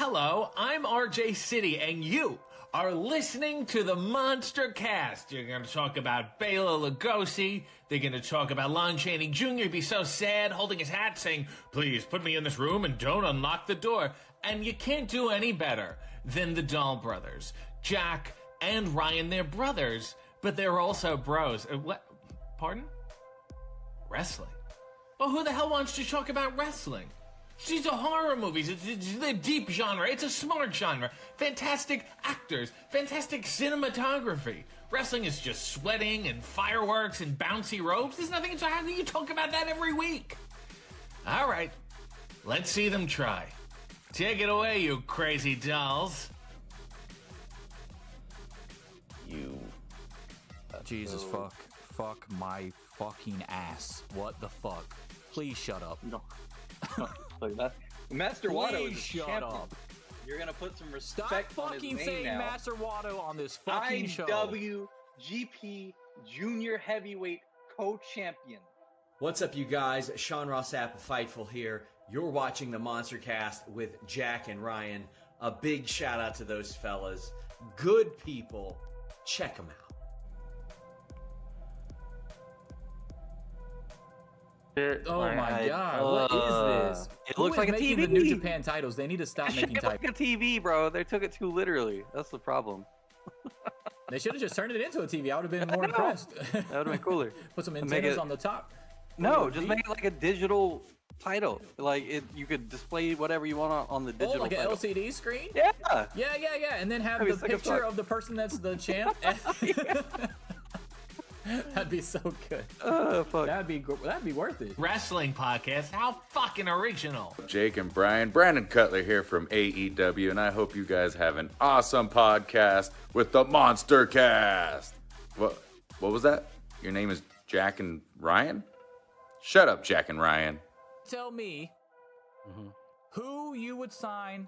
Hello, I'm RJ City, and you are listening to the MonsterCast. You're going to talk about Bela Lugosi. They're going to talk about Lon Chaney Jr. Be so sad, holding his hat, saying, "Please put me in this room and don't unlock the door." And you can't do any better than the Doll Brothers. Jack and Ryan, they're brothers, but they're also bros. What? Pardon? Wrestling. Well, who the hell wants to talk about wrestling? These are horror movies. It's a deep genre. It's a smart genre. Fantastic actors. Fantastic cinematography. Wrestling is just sweating and fireworks and bouncy ropes. There's nothing to how do you talk about that every week? All right. Let's see them try. Take it away, you crazy dolls. You. Jesus fuck. Fuck my fucking ass. What the fuck? Please shut up. No. Like that. Master Watto is a shut champion. up. You're gonna put some Stop respect on his fucking name saying now. Master Watto on this fucking show. IWGP Junior Heavyweight Co-Champion. What's up, you guys? Sean Rossap of Fightful here. You're watching the MonsterCast with Jack and Ryan. A big shout out to those fellas. Good people. Check them out. Oh my god, what is this? It Who looks is like a making TV. the New Japan titles? They need to stop making It's like titles. a TV, bro. They took it too literally. That's the problem. They should have just turned it into a TV. I would have been more know. impressed. That would have been cooler. Put some Make antennas it- on the top. No, just make it like a digital title. Like you could display whatever you want on the Oh, digital. like an title. LCD screen? Yeah. Yeah, and then have That'd be the sick as picture fuck. of the person that's the champ. That'd be so good. Oh fuck. That'd be worth it. Wrestling podcast. How fucking original. Jake and Brian, Brandon Cutler here from AEW, and I hope you guys have an awesome podcast with the MonsterCast. What was that? Your name is Jack and Ryan? Shut up, Jack and Ryan. Tell me who you would sign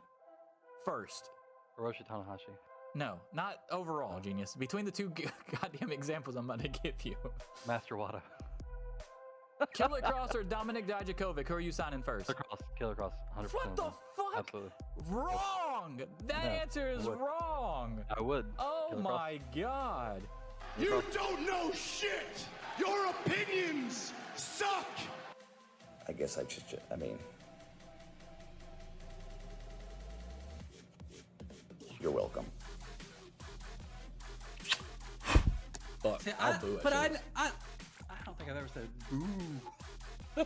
first. Hiroshi Tanahashi. No, not overall, genius. Between the two goddamn examples I'm about to give you. Master Wada. Killer Cross or Dominic Dijakovic, who are you signing first? Killer Cross. 100%. What the fuck? Absolutely. Wrong! That No, answer is I would. wrong! I would. Oh Killer Cross. my god. You don't know shit! Your opinions suck! I guess I should, you're welcome. Fuck, See, I'll boo it. I don't think I've ever said boo.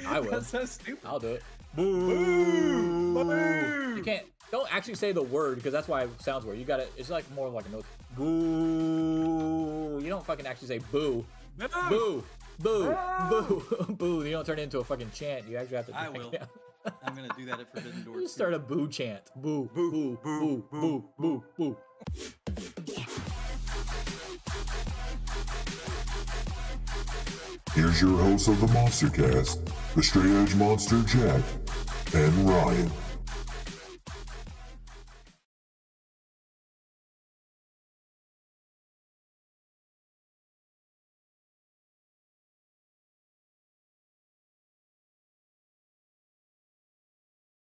I will. That's so stupid. I'll do it. Boo! You can't. Don't actually say the word because that's why it sounds weird. You gotta. It's like more like a note. Boo! You don't fucking actually say boo. Boo! Boo! Boo! Boo! You don't turn it into a fucking chant. You actually have to. I will. Yeah. I'm gonna do that at Forbidden Doors. Just start a boo chant. Boo! Boo! Boo! Boo! Boo! Boo! Here's your host of the MonsterCast, the Straight Edge Monster Jack and Ryan.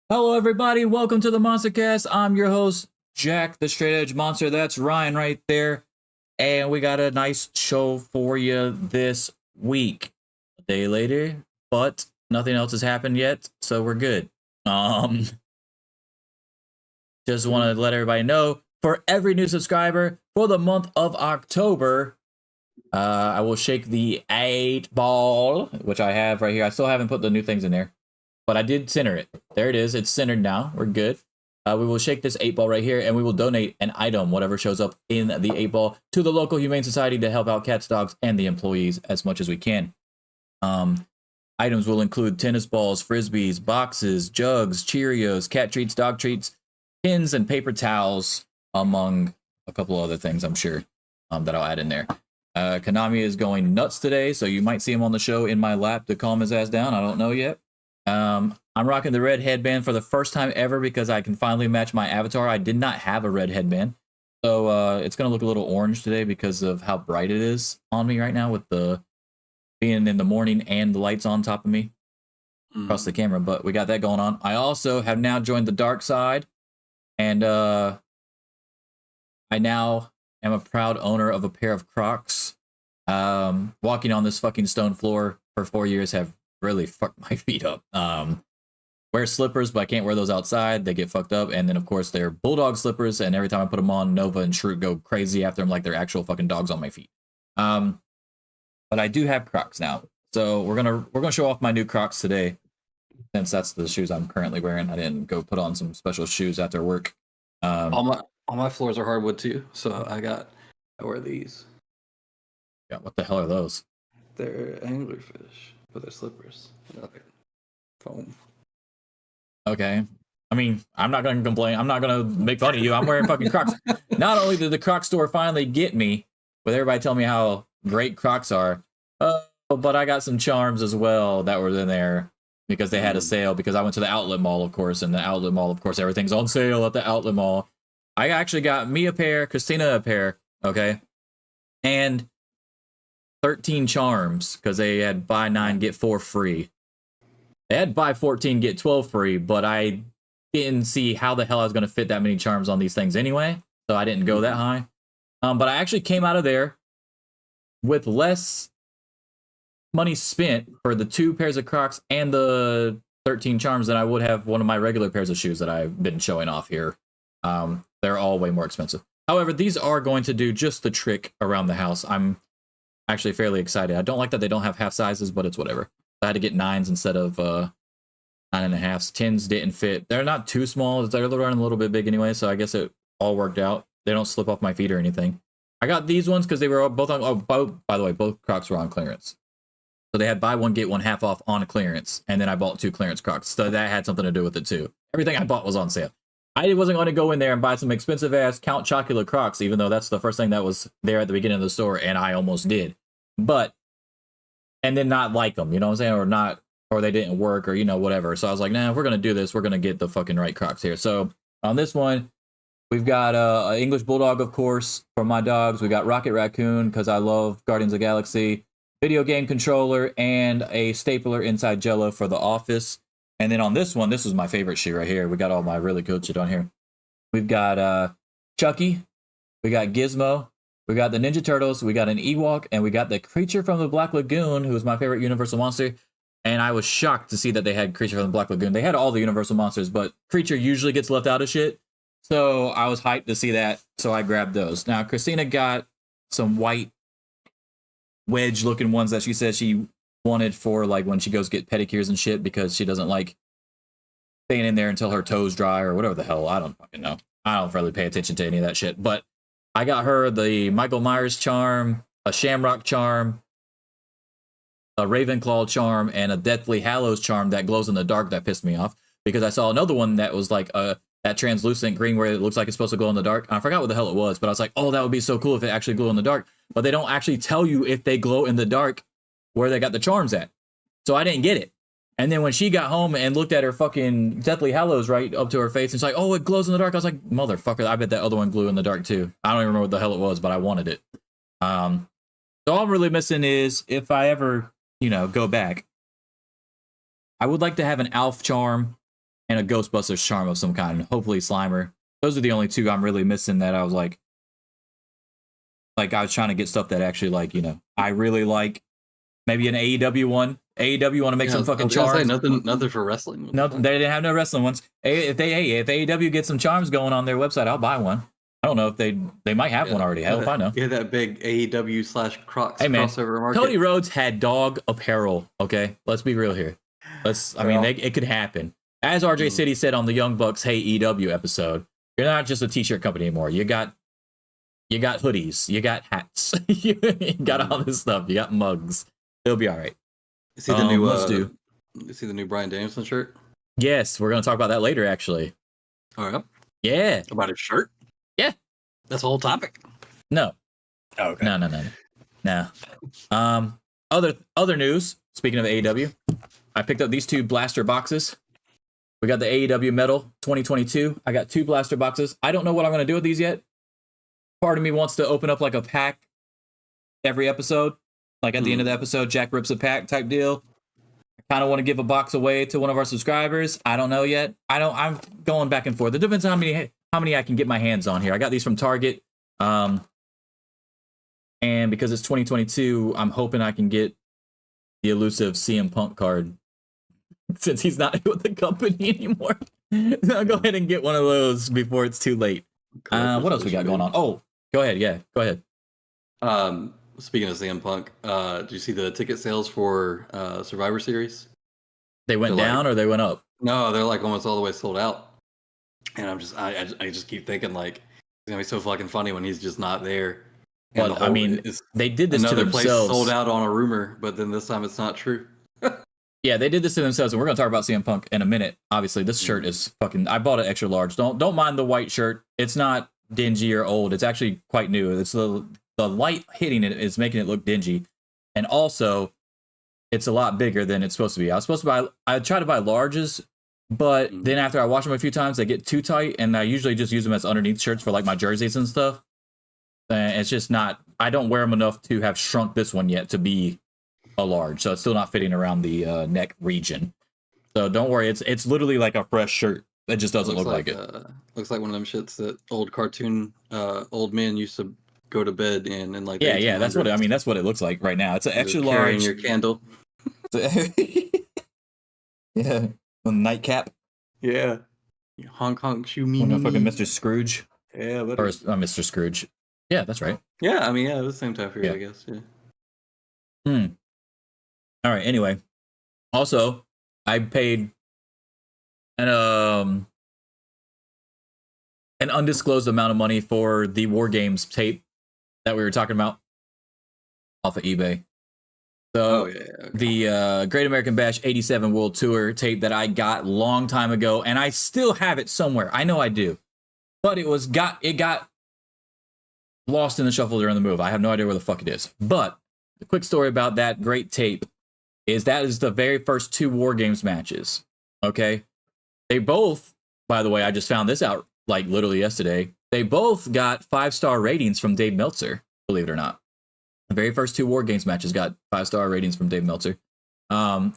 Hello, everybody. Welcome to the MonsterCast. I'm your host, Jack, the Straight Edge Monster. That's Ryan right there. And we got a nice show for you this week. A day later, but nothing else has happened yet, so we're good. Just want to let everybody know, for every new subscriber for the month of October, I will shake the 8-ball, which I have right here. I still haven't put the new things in there, but I did center it. There it is. It's centered now. We're good. We will shake this 8-ball right here, and we will donate an item, whatever shows up in the 8-ball, to the local Humane Society to help out cats, dogs, and the employees as much as we can. Items will include tennis balls, frisbees, boxes, jugs, Cheerios, cat treats, dog treats, pins, and paper towels, among a couple other things, I'm sure, that I'll add in there. Konami is going nuts today, so you might see him on the show in my lap to calm his ass down. I don't know yet. I'm rocking the red headband for the first time ever because I can finally match my avatar. I did not have a red headband. So it's going to look a little orange today because of how bright it is on me right now with the being in the morning and the lights on top of me. across the camera, but we got that going on. I also have now joined the dark side, and I now am a proud owner of a pair of Crocs. Walking on this fucking stone floor for 4 years have really fucked my feet up. Wear slippers, but I can't wear those outside. They get fucked up. And then, of course, they're bulldog slippers, and every time I put them on, Nova and Shroot go crazy after them like they're actual fucking dogs on my feet. But I do have Crocs now. So we're gonna show off my new Crocs today, since that's the shoes I'm currently wearing. I didn't go put on some special shoes after work. All my floors are hardwood too, so I wear these. Yeah, what the hell are those? They're anglerfish, but they're slippers. Foam. Okay. I mean, I'm not gonna complain. I'm not gonna make fun of you. I'm wearing fucking Crocs. Not only did the Croc store finally get me, with everybody telling me how great Crocs are, but I got some charms as well that were in there because they had a sale. Because I went to the outlet mall, of course, and the outlet mall, of course, everything's on sale at the outlet mall. I actually got me a pair, Christina a pair, okay, and 13 charms because they had buy 9 get 4 free. They had buy 14 get 12 free, but I didn't see how the hell I was going to fit that many charms on these things anyway, so I didn't go that high. But I actually came out of there with less money spent for the 2 pairs of Crocs and the 13 charms than I would have one of my regular pairs of shoes that I've been showing off here. They're all way more expensive. However, these are going to do just the trick around the house. I'm actually fairly excited. I don't like that they don't have half sizes, but it's whatever. I had to get 9s instead of 9.5s. 10s didn't fit. They're not too small. They're running a little bit big anyway, so I guess it all worked out. They don't slip off my feet or anything. I got these ones because they were both on. By the way, both Crocs were on clearance. So they had buy one get one half off on clearance, and then I bought 2 clearance Crocs. So that had something to do with it too. Everything I bought was on sale. I wasn't going to go in there and buy some expensive ass Count Chocula Crocs, even though that's the first thing that was there at the beginning of the store, and I almost did. And then not like them, you know what I'm saying? Or they didn't work, or, whatever. So I was like, nah, if we're going to do this, we're going to get the fucking right Crocs here. So on this one, we've got an English Bulldog, of course, for my dogs. We got Rocket Raccoon, because I love Guardians of the Galaxy. Video game controller, and a stapler inside Jello for the office. And then on this one, this is my favorite shoe right here. We got all my really good shit on here. We've got Chucky. We got Gizmo. We got the Ninja Turtles, we got an Ewok, and we got the Creature from the Black Lagoon, who is my favorite Universal monster. And I was shocked to see that they had Creature from the Black Lagoon. They had all the Universal monsters, but Creature usually gets left out of shit. So I was hyped to see that, so I grabbed those. Now, Christina got some white wedge-looking ones that she said she wanted for, like, when she goes get pedicures and shit, because she doesn't like staying in there until her toes dry or whatever the hell. I don't fucking know. I don't really pay attention to any of that shit, but I got her the Michael Myers charm, a Shamrock charm, a Ravenclaw charm, and a Deathly Hallows charm that glows in the dark that pissed me off, because I saw another one that was like that translucent green where it looks like it's supposed to glow in the dark. I forgot what the hell it was, but I was like, oh, that would be so cool if it actually glowed in the dark. But they don't actually tell you if they glow in the dark where they got the charms at. So I didn't get it. And then when she got home and looked at her fucking Deathly Hallows right up to her face, and she's like, oh, it glows in the dark. I was like, motherfucker, I bet that other one glowed in the dark too. I don't even remember what the hell it was, but I wanted it. So all I'm really missing is, if I ever, go back, I would like to have an Alf charm and a Ghostbusters charm of some kind. Hopefully Slimer. Those are the only 2 I'm really missing that I was like I was trying to get stuff that actually, I really like. Maybe an AEW one. AEW want to make some fucking charms. Nothing for wrestling. No, they didn't have no wrestling ones. If AEW gets some charms going on their website, I'll buy one. I don't know if they might have one already. Hell if I know. Yeah, that big AEW/Crocs crossover market. Cody Rhodes had dog apparel. Okay, let's be real here. It could happen. As RJ City said on the Young Bucks Hey EW episode, you're not just a t-shirt company anymore. You got hoodies, you got hats, you got all this stuff. You got mugs. It'll be all right. See the new see the new Bryan Danielson shirt? Yes, we're gonna talk about that later, actually. All right. Yeah. About his shirt? Yeah. That's the whole topic. No. Oh, okay. No. Other news. Speaking of AEW, I picked up these 2 blaster boxes. We got the AEW Metal 2022. I got 2 blaster boxes. I don't know what I'm gonna do with these yet. Part of me wants to open up like a pack every episode. Like at the end of the episode, Jack rips a pack type deal. I kind of want to give a box away to one of our subscribers. I don't know yet. I'm going back and forth. It depends on how many I can get my hands on here. I got these from Target. And because it's 2022, I'm hoping I can get the elusive CM Punk card since he's not with the company anymore. So I'll go ahead and get one of those before it's too late. What else we got going on? Oh, go ahead. Yeah, go ahead. Speaking of CM Punk, did you see the ticket sales for Survivor Series? They went down or they went up? No, they're like almost all the way sold out. And I just keep thinking like it's gonna be so fucking funny when he's just not there. Well, I mean, they did this to themselves. Place sold out on a rumor, but then this time it's not true. Yeah, they did this to themselves, and we're gonna talk about CM Punk in a minute. Obviously, this shirt is fucking. I bought it extra large. Don't mind the white shirt. It's not dingy or old. It's actually quite new. It's the light hitting it is making it look dingy, and also it's a lot bigger than it's supposed to be. I tried to buy larges, but then after I wash them a few times, they get too tight, and I usually just use them as underneath shirts for like my jerseys and stuff. And it's just not. I don't wear them enough to have shrunk this one yet to be a large, so it's still not fitting around the neck region. So don't worry, it's literally like a fresh shirt. It just doesn't look like it. Looks like one of them shits that old cartoon old men used to go to bed in, and like yeah, that's what I mean. That's what it looks like right now. It's an extra carrying large. Your candle. Yeah, a nightcap. Yeah, Hong Kong shoe me. Fucking Mr. Scrooge. Yeah, but Mr. Scrooge. Yeah, that's right. Yeah, I mean, yeah, the same time period, I guess. Yeah. All right. Anyway, also, I paid an undisclosed amount of money for the War Games tape that we were talking about off of eBay. So the Great American Bash 87 World Tour tape that I got long time ago, and I still have it somewhere. I know I do, but it got lost in the shuffle during the move. I have no idea where the fuck it is. But the quick story about that great tape is that is the very first 2 War Games matches. Okay, they both, by the way, I just found this out like literally yesterday. They both got 5-star ratings from Dave Meltzer. Believe it or not. The very first 2 War Games matches got 5-star ratings from Dave Meltzer. So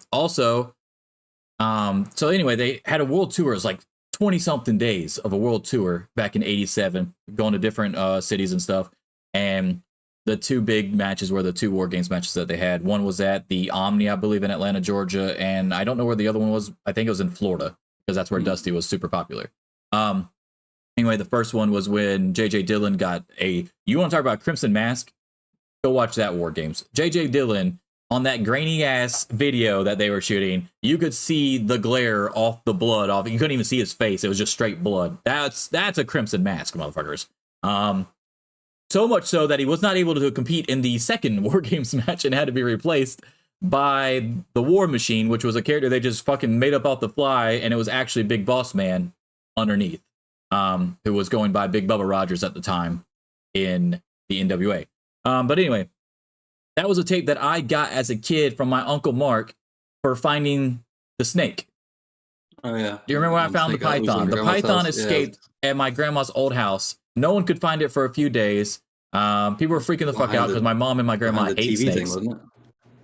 anyway, they had a world tour. It was like 20-something days of a world tour back in 87, going to different cities and stuff. And the 2 big matches were the 2 War Games matches that they had. One was at the Omni, I believe, in Atlanta, Georgia. And I don't know where the other one was. I think it was in Florida, because that's where Dusty was super popular. Anyway, the first one was when JJ Dillon got you want to talk about Crimson Mask? Go watch that War Games. JJ Dillon, on that grainy ass video that they were shooting, you could see the glare off the blood off. You couldn't even see his face. It was just straight blood. That's a Crimson Mask, motherfuckers. So much so that he was not able to compete in the second War Games match and had to be replaced by the War Machine, which was a character they just fucking made up off the fly, and it was actually Big Boss Man underneath, who was going by Big Bubba Rogers at the time in the NWA. But anyway, that was a tape that I got as a kid from my Uncle Mark for finding the snake. Oh, yeah. Do you remember when I found the python? The python escaped at my grandma's old house. No one could find it for a few days. People were freaking the fuck out because my mom and my grandma hate snakes. Thing, wasn't it?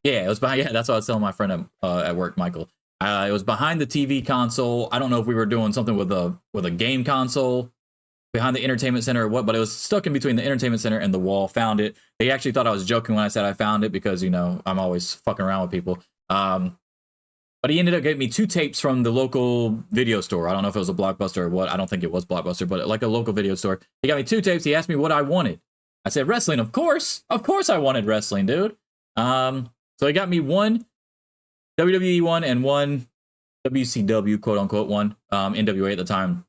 Yeah, it was behind. Yeah, that's what I was telling my friend at work, Michael. It was behind the TV console. I don't know if we were doing something with a game console behind the entertainment center or what, but it was stuck in between the entertainment center and the wall. Found it. They actually thought I was joking when I said I found it because, you know, I'm always fucking around with people. But he ended up getting me 2 tapes from the local video store. I don't know if it was a Blockbuster or what. I don't think it was Blockbuster, but like a local video store. He got me 2 tapes. He asked me what I wanted. I said wrestling. Of course I wanted wrestling, dude. So he got me 1 WWE one and 1 WCW, quote unquote, one, NWA at the time.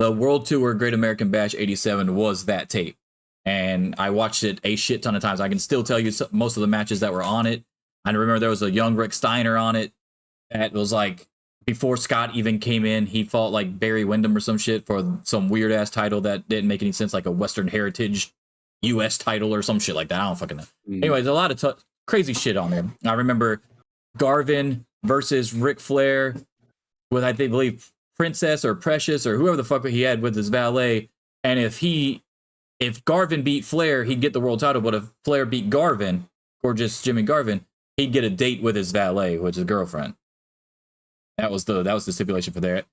The World Tour Great American Bash 87 was that tape. And I watched it a shit ton of times. I can still tell you most of the matches that were on it. I remember there was a young Rick Steiner on it. That was like before Scott even came in. He fought like Barry Windham or some shit for some weird ass title that didn't make any sense, like a Western Heritage US title or some shit like that. I don't fucking know. Anyway, there's a lot of crazy shit on there. I remember Garvin versus Ric Flair with, I believe, Princess or Precious or whoever the fuck he had with his valet. And if Garvin beat Flair, he'd get the world title. But if Flair beat Garvin, gorgeous Jimmy Garvin, he'd get a date with his valet, which is his girlfriend. That was the stipulation for that.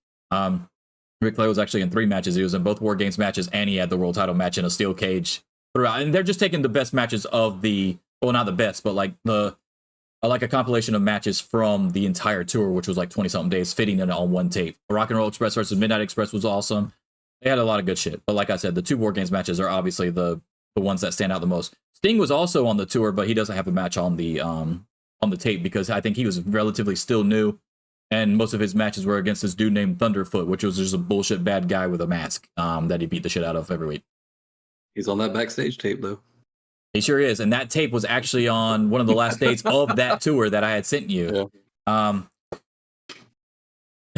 Ric Flair was actually in 3 matches. He was in both War Games matches, and he had the world title match in a steel cage throughout. And they're just taking the best matches of well, not the best, but like like a compilation of matches from the entire tour, which was like 20-something days, fitting in on one tape. Rock and Roll Express versus Midnight Express was awesome. They had a lot of good shit. But like I said, the 2 War Games matches are obviously the ones that stand out the most. Sting was also on the tour, but he doesn't have a match on the tape because I think he was relatively still new. And most of his matches were against this dude named Thunderfoot, which was just a bullshit bad guy with a mask that he beat the shit out of every week. He's on that backstage tape, though. He sure is. And that tape was actually on one of the last dates of that tour that I had sent you. Yeah.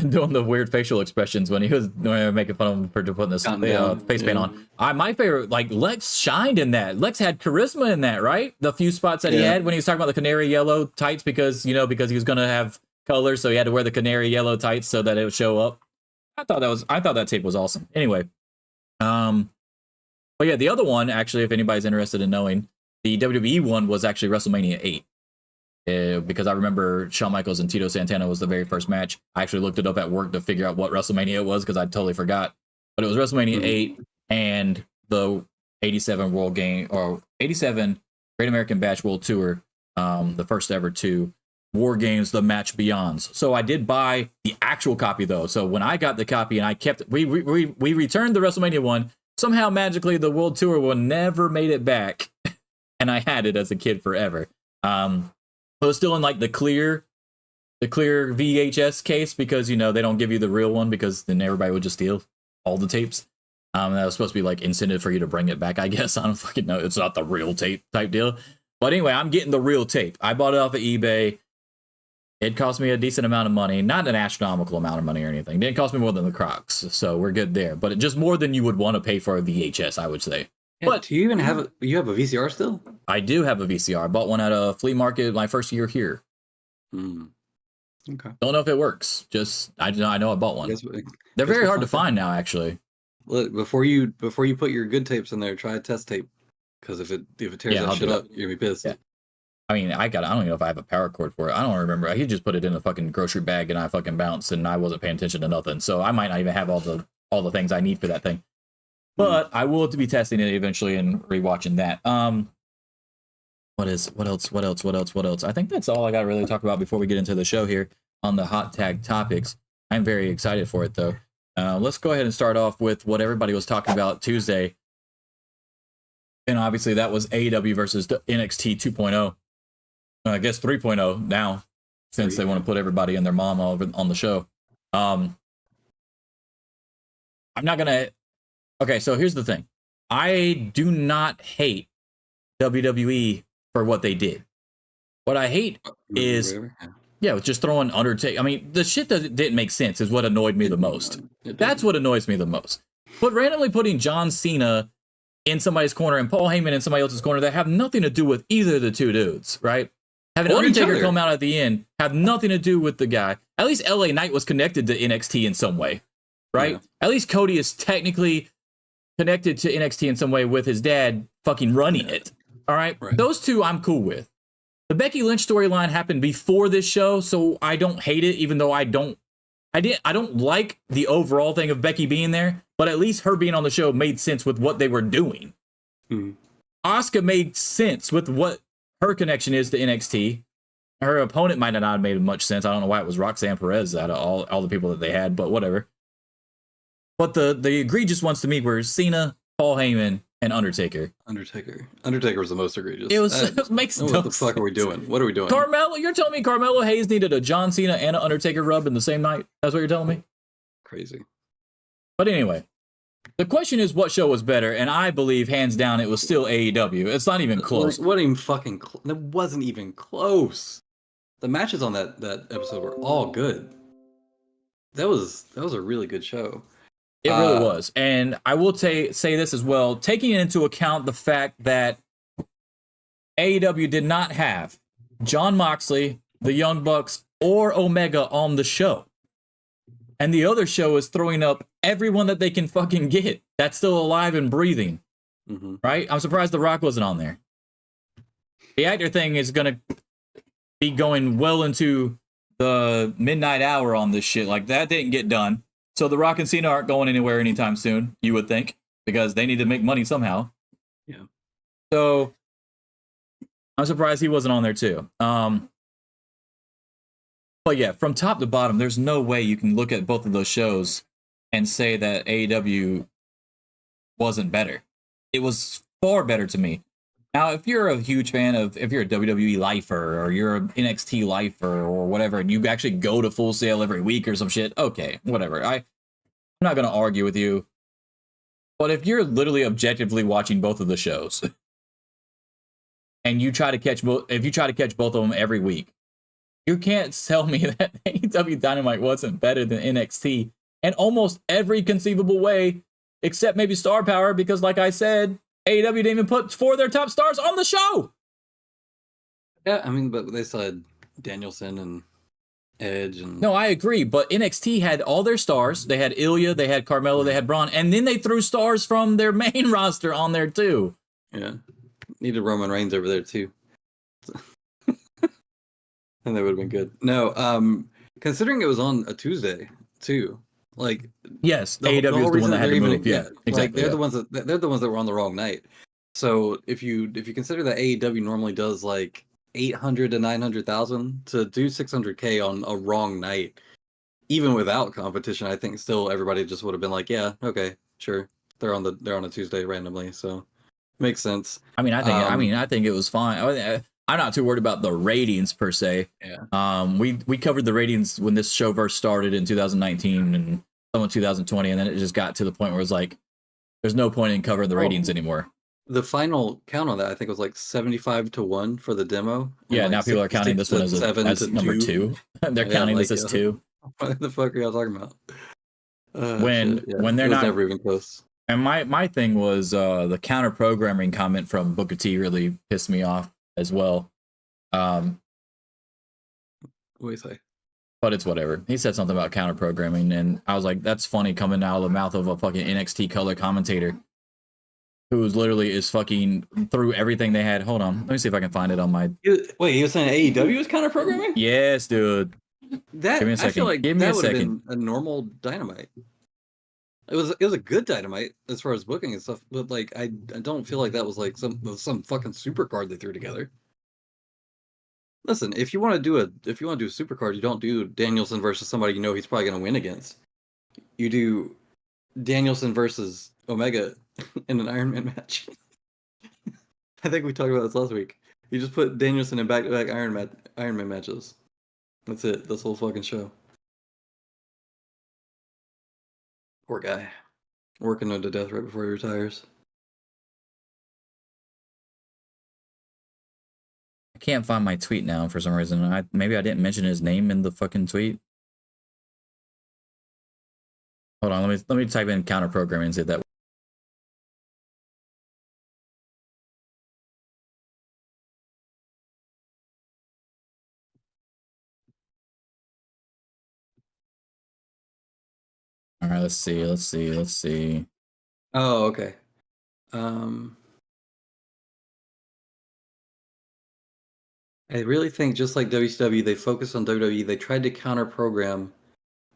Doing the weird facial expressions when he was making fun of him for putting this face paint on. My favorite, like, Lex shined in that. Lex had charisma in that, right? The few spots that he had when he was talking about the canary yellow tights because he was going to have color, so he had to wear the canary yellow tights so that it would show up. I thought that tape was awesome. Anyway, but yeah, the other one, actually, if anybody's interested in knowing, the WWE one was actually WrestleMania 8. Because I remember Shawn Michaels and Tito Santana was the very first match. I actually looked it up at work to figure out what WrestleMania it was because I totally forgot. But it was WrestleMania 8 and the 87 World Game, or 87 Great American Bash World Tour, the first ever 2 War Games, the Match Beyonds. So I did buy the actual copy though. So when I got the copy and I kept, we returned the WrestleMania one. Somehow magically the World Tour one never made it back, and I had it as a kid forever. It was still in like the clear VHS case because they don't give you the real one because then everybody would just steal all the tapes. That was supposed to be like incentive for you to bring it back, I guess. I don't fucking know. It's not the real tape type deal. But anyway, I'm getting the real tape. I bought it off of eBay. It cost me a decent amount of money, not an astronomical amount of money or anything. It didn't cost me more than the Crocs, so we're good there. But just more than you would want to pay for a VHS, I would say. Yeah, but do you even have you have a VCR still? I do have a VCR. I bought one at a flea market my first year here. Okay. Don't know if it works. Just I know I bought one. They're very hard to find now, actually. Look, before you put your good tapes in there, try a test tape. Because if it tears that shit up, you're gonna be pissed. Yeah. I mean, I don't even know if I have a power cord for it. I don't remember. He just put it in a fucking grocery bag and I fucking bounced and I wasn't paying attention to nothing. So I might not even have all the things I need for that thing. But I will be testing it eventually and rewatching that. What else? I think that's all I got to really talk about before we get into the show here on the hot tag topics. I'm very excited for it though. Let's go ahead and start off with what everybody was talking about Tuesday. And obviously that was AEW versus NXT 2.0. I guess 3.0 now, since they want to put everybody and their mom over on the show. I'm not gonna. Okay, so here's the thing. I do not hate WWE for what they did. What I hate is, just throwing Undertaker. I mean, the shit that didn't make sense is what annoyed me the most. That's what annoys me the most. But randomly putting John Cena in somebody's corner and Paul Heyman in somebody else's corner that have nothing to do with either of the two dudes, right? Having Undertaker come out at the end have nothing to do with the guy. At least LA Knight was connected to NXT in some way, right? Yeah. At least Cody is technically connected to NXT in some way with his dad fucking running it. All right? Those two I'm cool with. The Becky Lynch storyline happened before this show, so I don't hate it, even though I don't like the overall thing of Becky being there, but at least her being on the show made sense with what they were doing. Asuka made sense with what her connection is to NXT. Her opponent might not have made much sense. I don't know why it was Roxanne Perez out of all the people that they had, but whatever. But the egregious ones to me were Cena, Paul Heyman, and Undertaker. Undertaker was the most egregious. It makes no sense. What the fuck are we doing? What are we doing? Carmelo, you're telling me Carmelo Hayes needed a John Cena and an Undertaker rub in the same night? That's what you're telling me? Crazy. But anyway, the question is what show was better, and I believe hands down it was still AEW. It's not even close. It wasn't even close. The matches on that episode were all good. That was a really good show. It really was. And I will say this as well, taking into account the fact that AEW did not have Jon Moxley, the Young Bucks, or Omega on the show. And the other show is throwing up everyone that they can fucking get that's still alive and breathing. Right? I'm surprised The Rock wasn't on there. The actor thing is going to be going well into the midnight hour on this shit. Like, that didn't get done. So The Rock and Cena aren't going anywhere anytime soon, you would think, because they need to make money somehow. Yeah. So I'm surprised he wasn't on there too. But yeah, from top to bottom, there's no way you can look at both of those shows and say that AEW wasn't better. It was far better to me. Now, if you're a huge fan of, if you're a WWE lifer or you're an NXT lifer or whatever, and you actually go to Full Sail every week or some shit, okay, whatever. I'm not going to argue with you. But if you're literally objectively watching both of the shows and you try to catch both of them every week, you can't tell me that AEW Dynamite wasn't better than NXT in almost every conceivable way, except maybe star power, because like I said, AEW didn't even put 4 of their top stars on the show. Yeah, I mean, but they said Danielson and Edge and... No, I agree, but NXT had all their stars. They had Ilya, they had Carmelo, they had Braun, and then they threw stars from their main roster on there too. Yeah. Needed Roman Reigns over there too. And that would have been good. No, considering it was on a Tuesday too, like yes, AEW is the one that had to move. Yeah, exactly. Like they're the ones that were on the wrong night. So if you consider that AEW normally does like 800 to 900,000, to do 600K on a wrong night, even without competition, I think still everybody just would have been like, yeah, okay, sure, they're on a Tuesday randomly, so makes sense. I think it was fine. I'm not too worried about the ratings per se. Yeah. We covered the ratings when this show first started in 2019 and some of 2020, and then it just got to the point where it was like, there's no point in covering the ratings anymore. The final count on that, I think, was like 75-1 for the demo. Yeah, like now people are counting this one as number 2. They're counting this as 2. What the fuck are y'all talking about? When they're not never even close. And my thing was the counter programming comment from Booker T really pissed me off as well. What do you say? But it's whatever. He said something about counter programming, and I was like, that's funny coming out of the mouth of a fucking NXT color commentator who's literally is fucking through everything they had. Hold on, let me see if I can find it on my. Wait, he was saying AEW was counter programming? Yes, dude. That give me a second. I feel like give me that a would have second. been a normal Dynamite. It was a good Dynamite as far as booking and stuff, but like I don't feel like that was like some fucking super card they threw together. Listen, if you want to do a super card, you don't do Danielson versus somebody you know he's probably going to win against. You do Danielson versus Omega in an Iron Man match. I think we talked about this last week. You just put Danielson in back-to-back Iron Man matches. That's it. This whole fucking show. Poor guy. Working him to death right before he retires. I can't find my tweet now for some reason. Maybe I didn't mention his name in the fucking tweet. Hold on, let me type in counter programming and see if that. All right, let's see. Oh, okay. I really think just like WCW, they focused on WWE. They tried to counter program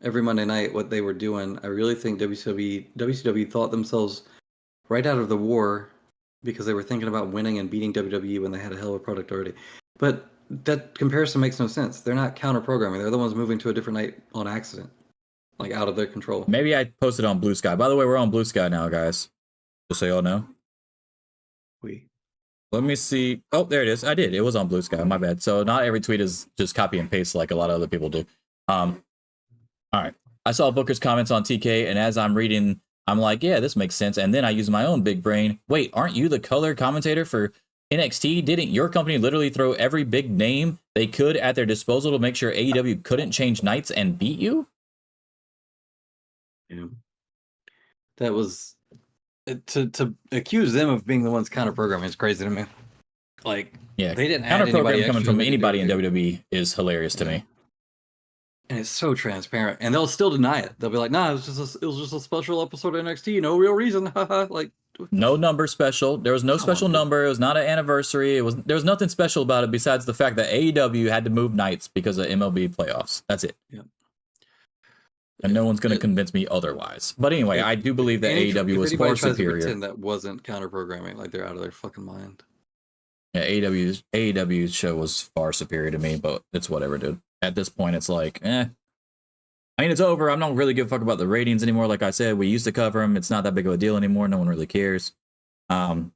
every Monday night what they were doing. I really think WCW thought themselves right out of the war because they were thinking about winning and beating WWE when they had a hell of a product already. But that comparison makes no sense. They're not counter programming. They're the ones moving to a different night on accident, like out of their control. Maybe I posted on Blue Sky. By the way, we're on Blue Sky now, guys. Just so y'all know. Let me see. Oh, there it is. I did. It was on Blue Sky. My bad. So not every tweet is just copy and paste like a lot of other people do. All right. I saw Booker's comments on TK, and as I'm reading, I'm like, yeah, this makes sense. And then I use my own big brain. Wait, aren't you the color commentator for NXT? Didn't your company literally throw every big name they could at their disposal to make sure AEW couldn't change nights and beat you? Yeah. That was... To accuse them of being the ones counter programming is crazy to me. Like, yeah, they didn't counter add programming anybody coming from extra anybody in WWE is hilarious to me. And it's so transparent, and they'll still deny it. They'll be like, "Nah, it was just a special episode of NXT, no real reason." Like, No number special. There was no special number. It was not an anniversary. There was nothing special about it besides the fact that AEW had to move nights because of MLB playoffs. That's it. Yeah. And no one's going to convince me otherwise. But anyway, I do believe that AEW was far superior. That wasn't counter programming. Like they're out of their fucking mind. Yeah, AEW's show was far superior to me, but it's whatever, dude. At this point, it's like, I mean, it's over. I'm not really give a fuck about the ratings anymore. Like I said, we used to cover them. It's not that big of a deal anymore. No one really cares.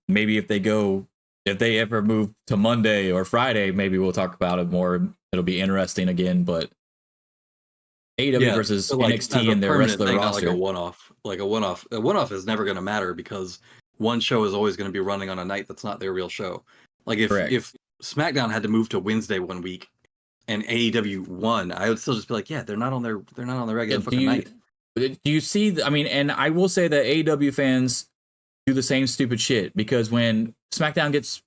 Maybe if they ever move to Monday or Friday, maybe we'll talk about it more. It'll be interesting again. But AEW versus NXT and their wrestler thing, roster, not like a one-off. A one-off is never going to matter because one show is always going to be running on a night that's not their real show. Like if SmackDown had to move to Wednesday one week and AEW won, I would still just be like, yeah, they're not on their regular fucking night. Do you see? I mean, and I will say that AEW fans do the same stupid shit because when SmackDown gets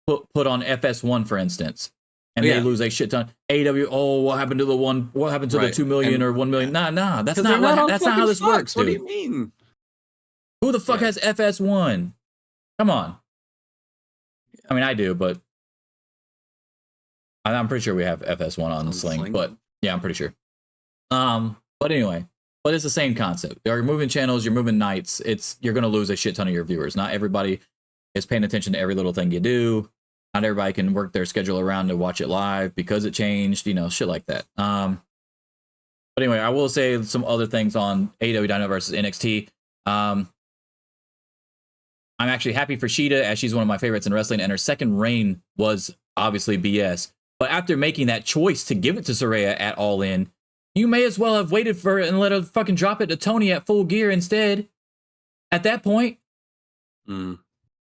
put on FS1, for instance, and they lose a shit ton, AEW, what happened to the one? What happened to the 2 million or 1 million? Nah, that's not how this works, dude. What do you mean? Who the fuck has FS1? Come on. I mean, I do, but I'm pretty sure we have FS1 on Sling. But yeah, I'm pretty sure. But anyway, but it's the same concept. You're moving channels, you're moving nights. You're gonna lose a shit ton of your viewers. Not everybody is paying attention to every little thing you do. Not everybody can work their schedule around to watch it live because it changed. Shit like that. But anyway, I will say some other things on AEW Dynamite versus NXT. I'm actually happy for Shida as she's one of my favorites in wrestling, and her second reign was obviously BS. But after making that choice to give it to Saraya at All In, you may as well have waited for it and let her fucking drop it to Tony at Full Gear instead. At that point.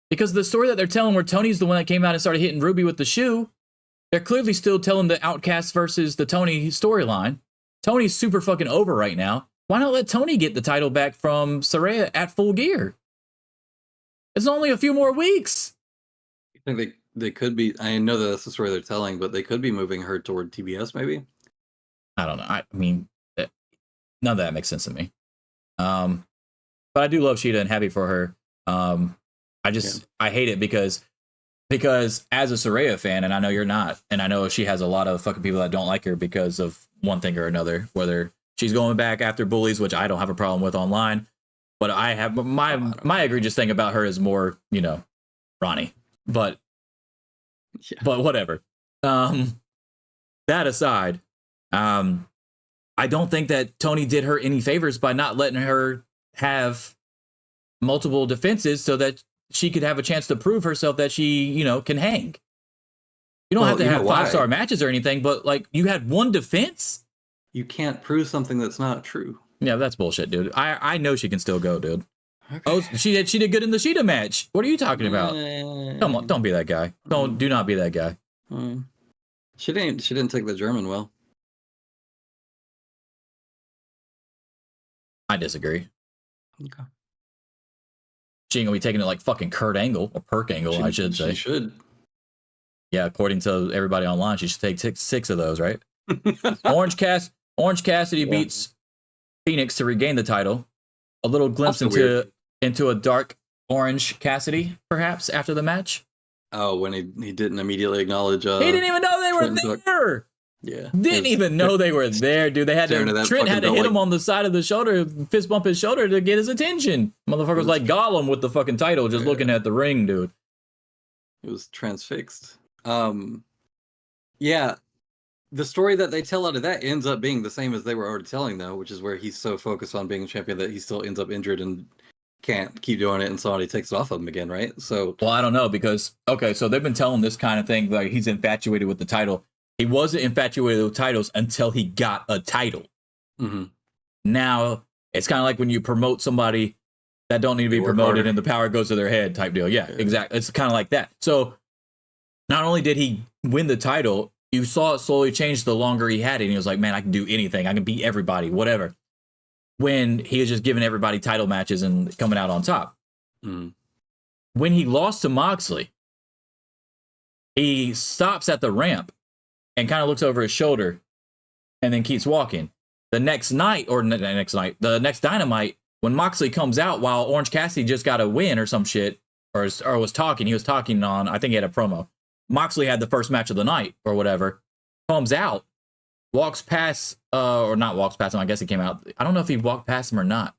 Because the story that they're telling where Tony's the one that came out and started hitting Ruby with the shoe, they're clearly still telling the Outcast versus the Tony storyline. Tony's super fucking over right now. Why not let Tony get the title back from Saraya at Full Gear? It's only a few more weeks. I think they could be. I know that that's the story they're telling, but they could be moving her toward TBS, maybe. I don't know. I mean, none of that makes sense to me. But I do love Shida and happy for her. I hate it because as a Saraya fan, and I know you're not, and I know she has a lot of fucking people that don't like her because of one thing or another, whether she's going back after bullies, which I don't have a problem with online. But I have my egregious thing about her is more, Ronnie. But whatever. That aside, I don't think that Tony did her any favors by not letting her have multiple defenses so that she could have a chance to prove herself that she, can hang. You don't have to have 5-star matches or anything, but like you had one defense. You can't prove something that's not true. Yeah, that's bullshit, dude. I know she can still go, dude. Okay. Oh, she did good in the Shida match. What are you talking about? Come on, don't be that guy. Do not be that guy. She didn't take the German well. I disagree. Okay. She ain't gonna be taking it like fucking Kurt Angle or Perk Angle, I should say. She should. Yeah, according to everybody online, she should take six of those, right? Orange Cassidy beats Phoenix to regain the title. A little glimpse into a dark Orange Cassidy, perhaps, after the match. Oh, when he didn't immediately acknowledge. He didn't even know they were there. Yeah, didn't even know they were there, dude. Trent had to hit him on the side of the shoulder, fist bump his shoulder to get his attention. Motherfucker was like Gollum with the fucking title, just looking at the ring, dude. It was transfixed. Yeah. The story that they tell out of that ends up being the same as they were already telling, though, which is where he's so focused on being a champion that he still ends up injured and can't keep doing it, and somebody takes it off of him again, right? So, well, I don't know, because so they've been telling this kind of thing, like he's infatuated with the title. He wasn't infatuated with titles until he got a title. Mm-hmm. Now it's kind of like when you promote somebody that don't need to be promoted, and the power goes to their head, type deal. Yeah, exactly. It's kind of like that. So not only did he win the title, you saw it slowly change the longer he had it. And he was like, man, I can do anything. I can beat everybody, whatever. When he was just giving everybody title matches and coming out on top. Mm. When he lost to Moxley, he stops at the ramp and kind of looks over his shoulder and then keeps walking. The next Dynamite, when Moxley comes out while Orange Cassidy just got a win or some shit, or was talking. He was talking on, I think he had a promo. Moxley had the first match of the night or whatever. Comes out, walks past, or not walks past him. I guess he came out. I don't know if he walked past him or not.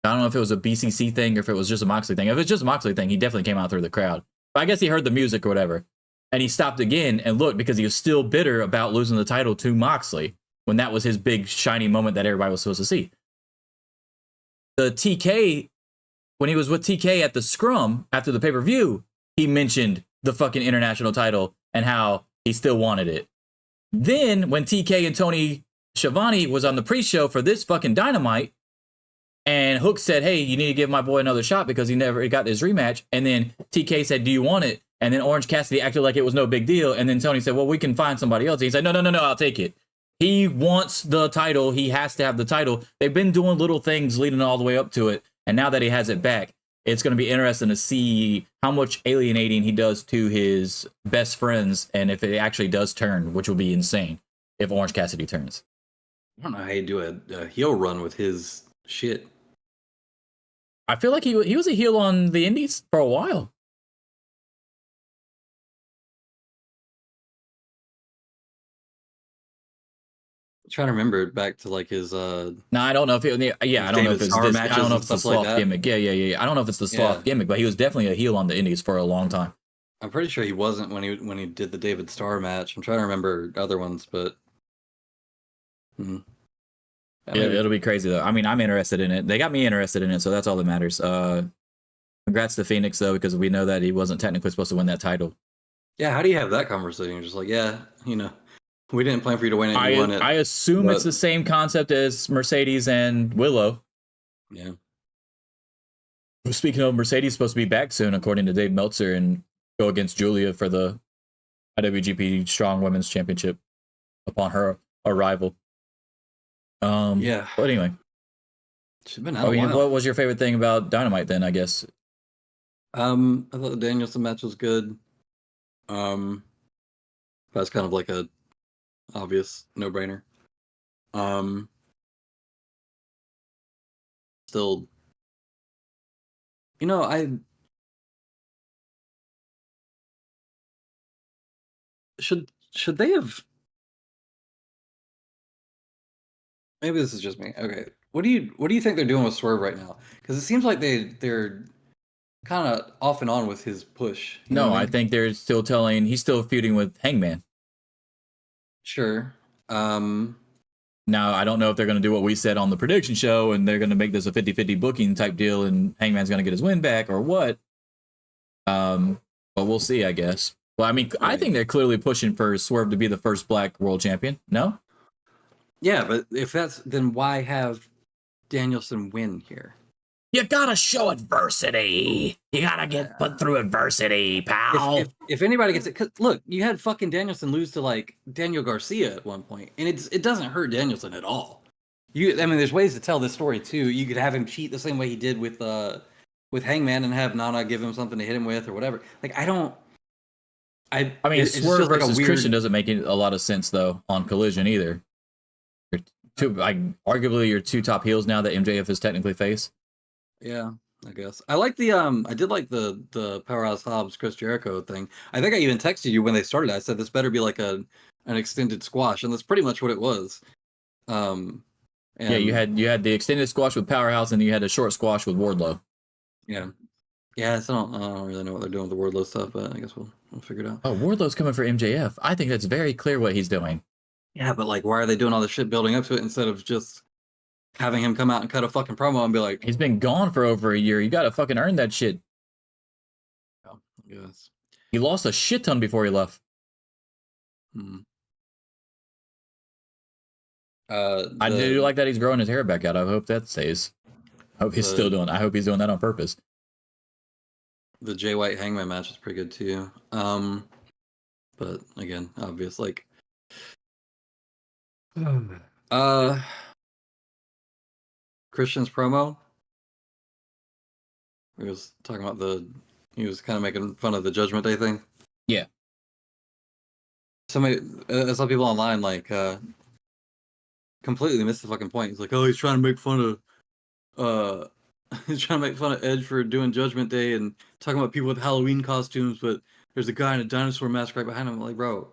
I don't know if it was a BCC thing or if it was just a Moxley thing. If it's just a Moxley thing, he definitely came out through the crowd. But I guess he heard the music or whatever. And he stopped again and looked because he was still bitter about losing the title to Moxley when that was his big shiny moment that everybody was supposed to see. The TK, when he was with TK at the scrum after the pay-per-view, he mentioned the fucking international title and how he still wanted it. Then when TK and Tony Schiavone was on the pre-show for this fucking Dynamite, and Hook said, hey, you need to give my boy another shot because he never got this rematch. And then TK said, do you want it? And then Orange Cassidy acted like it was no big deal. And then Tony said, well, we can find somebody else. He said, no, I'll take it. He wants the title. He has to have the title. They've been doing little things leading all the way up to it. And now that he has it back, it's going to be interesting to see how much alienating he does to his best friends. And if it actually does turn, which will be insane if Orange Cassidy turns. I don't know how you do a heel run with his shit. I feel like he was a heel on the Indies for a while. I'm trying to remember back to like his No, I don't know if it, yeah, I don't know if it's this, I don't know if it's the sloth like gimmick. Yeah. I don't know if it's the sloth gimmick, but he was definitely a heel on the Indies for a long time. I'm pretty sure he wasn't when he did the David Starr match. I'm trying to remember other ones, but It'll be crazy though. I mean, I'm interested in it. They got me interested in it, so that's all that matters. Congrats to Phoenix though, because we know that he wasn't technically supposed to win that title. Yeah, how do you have that conversation? You're just like, yeah, we didn't plan for you to win it. You won it. I assume it's the same concept as Mercedes and Willow. Yeah. Speaking of, Mercedes supposed to be back soon, according to Dave Meltzer, and go against Julia for the IWGP Strong Women's Championship upon her arrival. Yeah. But anyway, she's been out a while. What was your favorite thing about Dynamite then? I guess. I thought the Danielson match was good. That's kind of like a obvious no-brainer. Still, I should they have? Maybe this is just me. Okay, what do you think they're doing with Swerve right now? Because it seems like they're kind of off and on with his push. No, I think they're still he's still feuding with Hangman. Sure. Now, I don't know if they're going to do what we said on the prediction show and they're going to make this a 50-50 booking type deal and Hangman's going to get his win back or what. But we'll see, I guess. Well, I mean, right. I think they're clearly pushing for Swerve to be the first black world champion. No? Yeah, but if that's, then why have Danielson win here? You gotta show adversity. You gotta get put through adversity, pal. If anybody gets it, cause look, you had fucking Danielson lose to like Daniel Garcia at one point, and it doesn't hurt Danielson at all. There's ways to tell this story too. You could have him cheat the same way he did with Hangman and have Nana give him something to hit him with or whatever. Like Swerve versus Christian doesn't make a lot of sense though on Collision either. Arguably your two top heels now that MJF is technically face. Yeah, I guess. I like I did like the Powerhouse Hobbs Chris Jericho thing. I think I even texted you when they started. I said this better be like an extended squash, and that's pretty much what it was. Yeah, you had the extended squash with Powerhouse, and you had a short squash with Wardlow. Yeah. Yeah, so I don't really know what they're doing with the Wardlow stuff, but I guess we'll figure it out. Oh, Wardlow's coming for MJF. I think that's very clear what he's doing. Yeah, but like, why are they doing all this shit building up to it instead of just having him come out and cut a fucking promo and be like, he's been gone for over a year. You gotta fucking earn that shit. Oh, yes. He lost a shit ton before he left. I do like that he's growing his hair back out. I hope that stays. I hope he's still doing. I hope he's doing that on purpose. The Jay White Hangman match is pretty good too. But again, obvious like. Christian's promo. He was talking about he was kind of making fun of the Judgment Day thing. Yeah. Some people online like completely missed the fucking point. He's like, oh, he's trying to make fun he's trying to make fun of Edge for doing Judgment Day and talking about people with Halloween costumes, but there's a guy in a dinosaur mask right behind him. I'm like, bro,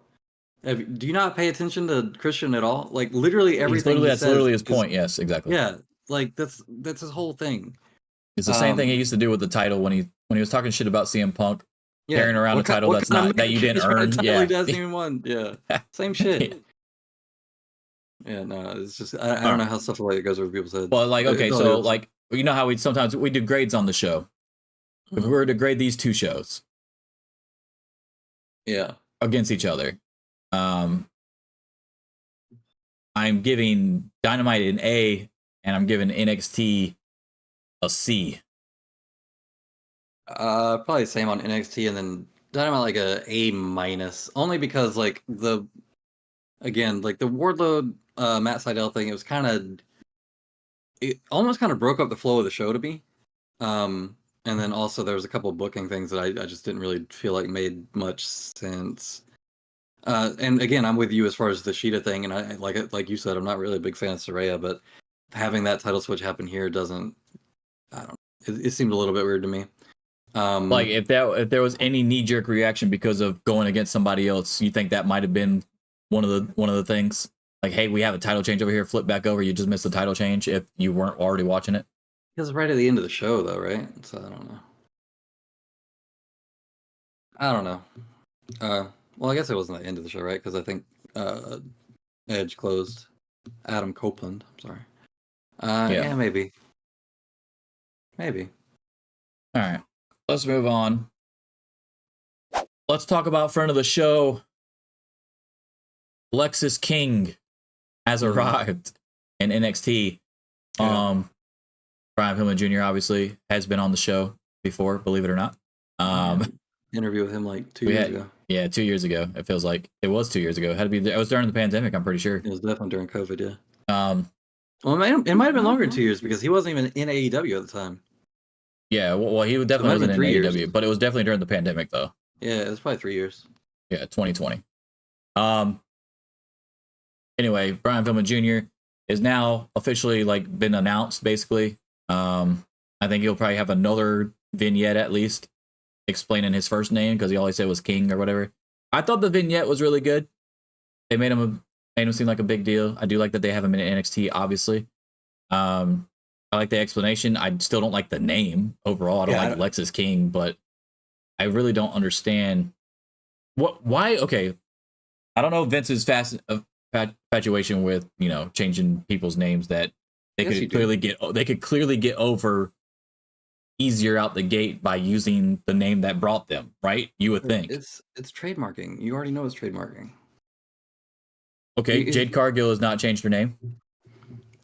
do you not pay attention to Christian at all? Like, literally everything he that's says literally his is- point. Yes, exactly. Yeah, like that's his whole thing. It's the same thing he used to do with the title when he was talking shit about CM Punk carrying around a title that's not that you didn't earn. Yeah, he doesn't even want. Yeah, same shit. Yeah. Yeah, no, it's just I don't know how stuff like that goes over people's heads. Well, like, okay, It's all so good. like, you know how we sometimes we do grades on the show. If we were to grade these two shows yeah, against each other, I'm giving Dynamite an A, and I'm giving NXT a C. probably same on NXT, and then Dynamite like a minus, only because like the Wardlow Matt Sydal thing, it was it almost kind of broke up the flow of the show to me. And then also there was a couple of booking things that I just didn't really feel like made much sense. And again, I'm with you as far as the Sheeta thing, and I like you said, I'm not really a big fan of Saraya, but having that title switch happen here doesn't. I don't know. It seemed a little bit weird to me. Like if there was any knee jerk reaction because of going against somebody else, you think that might have been one of the things? Like, hey, we have a title change over here, flip back over, you just missed the title change if you weren't already watching it. Because right at the end of the show, though, right? So I don't know. Well, I guess it wasn't the end of the show, right? Because I think Edge closed. Adam Copeland. I'm sorry. Yeah, maybe. Maybe. All right, let's move on. Let's talk about friend of the show. Lexis King has arrived in NXT. Yeah. Brian Pillman Jr. obviously has been on the show before, believe it or not. Interview with him like 2 years ago. Yeah, 2 years ago. It feels like it was 2 years ago. It had to be. It was during the pandemic. I'm pretty sure. It was definitely during COVID. Yeah. Well, it might have been longer than 2 years because he wasn't even in AEW at the time. Yeah, well he definitely wasn't in 3 AEW, years. but it was definitely during the pandemic though. Yeah, it was probably 3 years. Yeah, 2020. Anyway, Brian Pillman Jr. is now officially like been announced basically. I think he'll probably have another vignette at least explaining his first name because he always said it was King or whatever. I thought the vignette was really good. They made him seem like a big deal. I do like that they have him in NXT, obviously. I like the explanation. I still don't like the name overall. I don't like Lexis King, but I really don't understand why. Okay, I don't know Vince's infatuation with changing people's names that they could clearly get over easier out the gate by using the name that brought them, right? You would think. It's trademarking. You already know it's trademarking. Okay, Jade Cargill has not changed her name.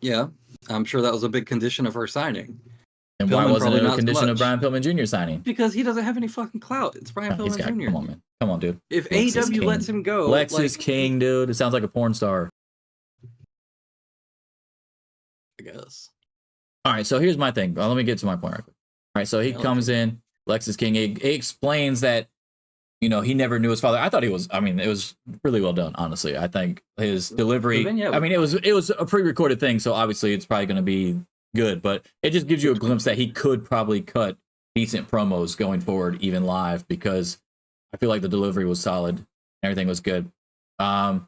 Yeah, I'm sure that was a big condition of her signing. And why wasn't it a condition of Brian Pillman Jr. signing? Because he doesn't have any fucking clout. It's Brian Pillman Jr. Come on, man. Come on, dude. If AEW lets him go, Lexis King, dude. It sounds like a porn star. I guess. All right, so here's my thing. Let me get to my point right quick. All right, so he comes in, Lexis King. He explains that, he never knew his father. I thought he was. I mean, it was really well done, honestly. I think his delivery. I mean, it was a pre-recorded thing, so obviously it's probably going to be good. But it just gives you a glimpse that he could probably cut decent promos going forward, even live, because I feel like the delivery was solid. Everything was good. I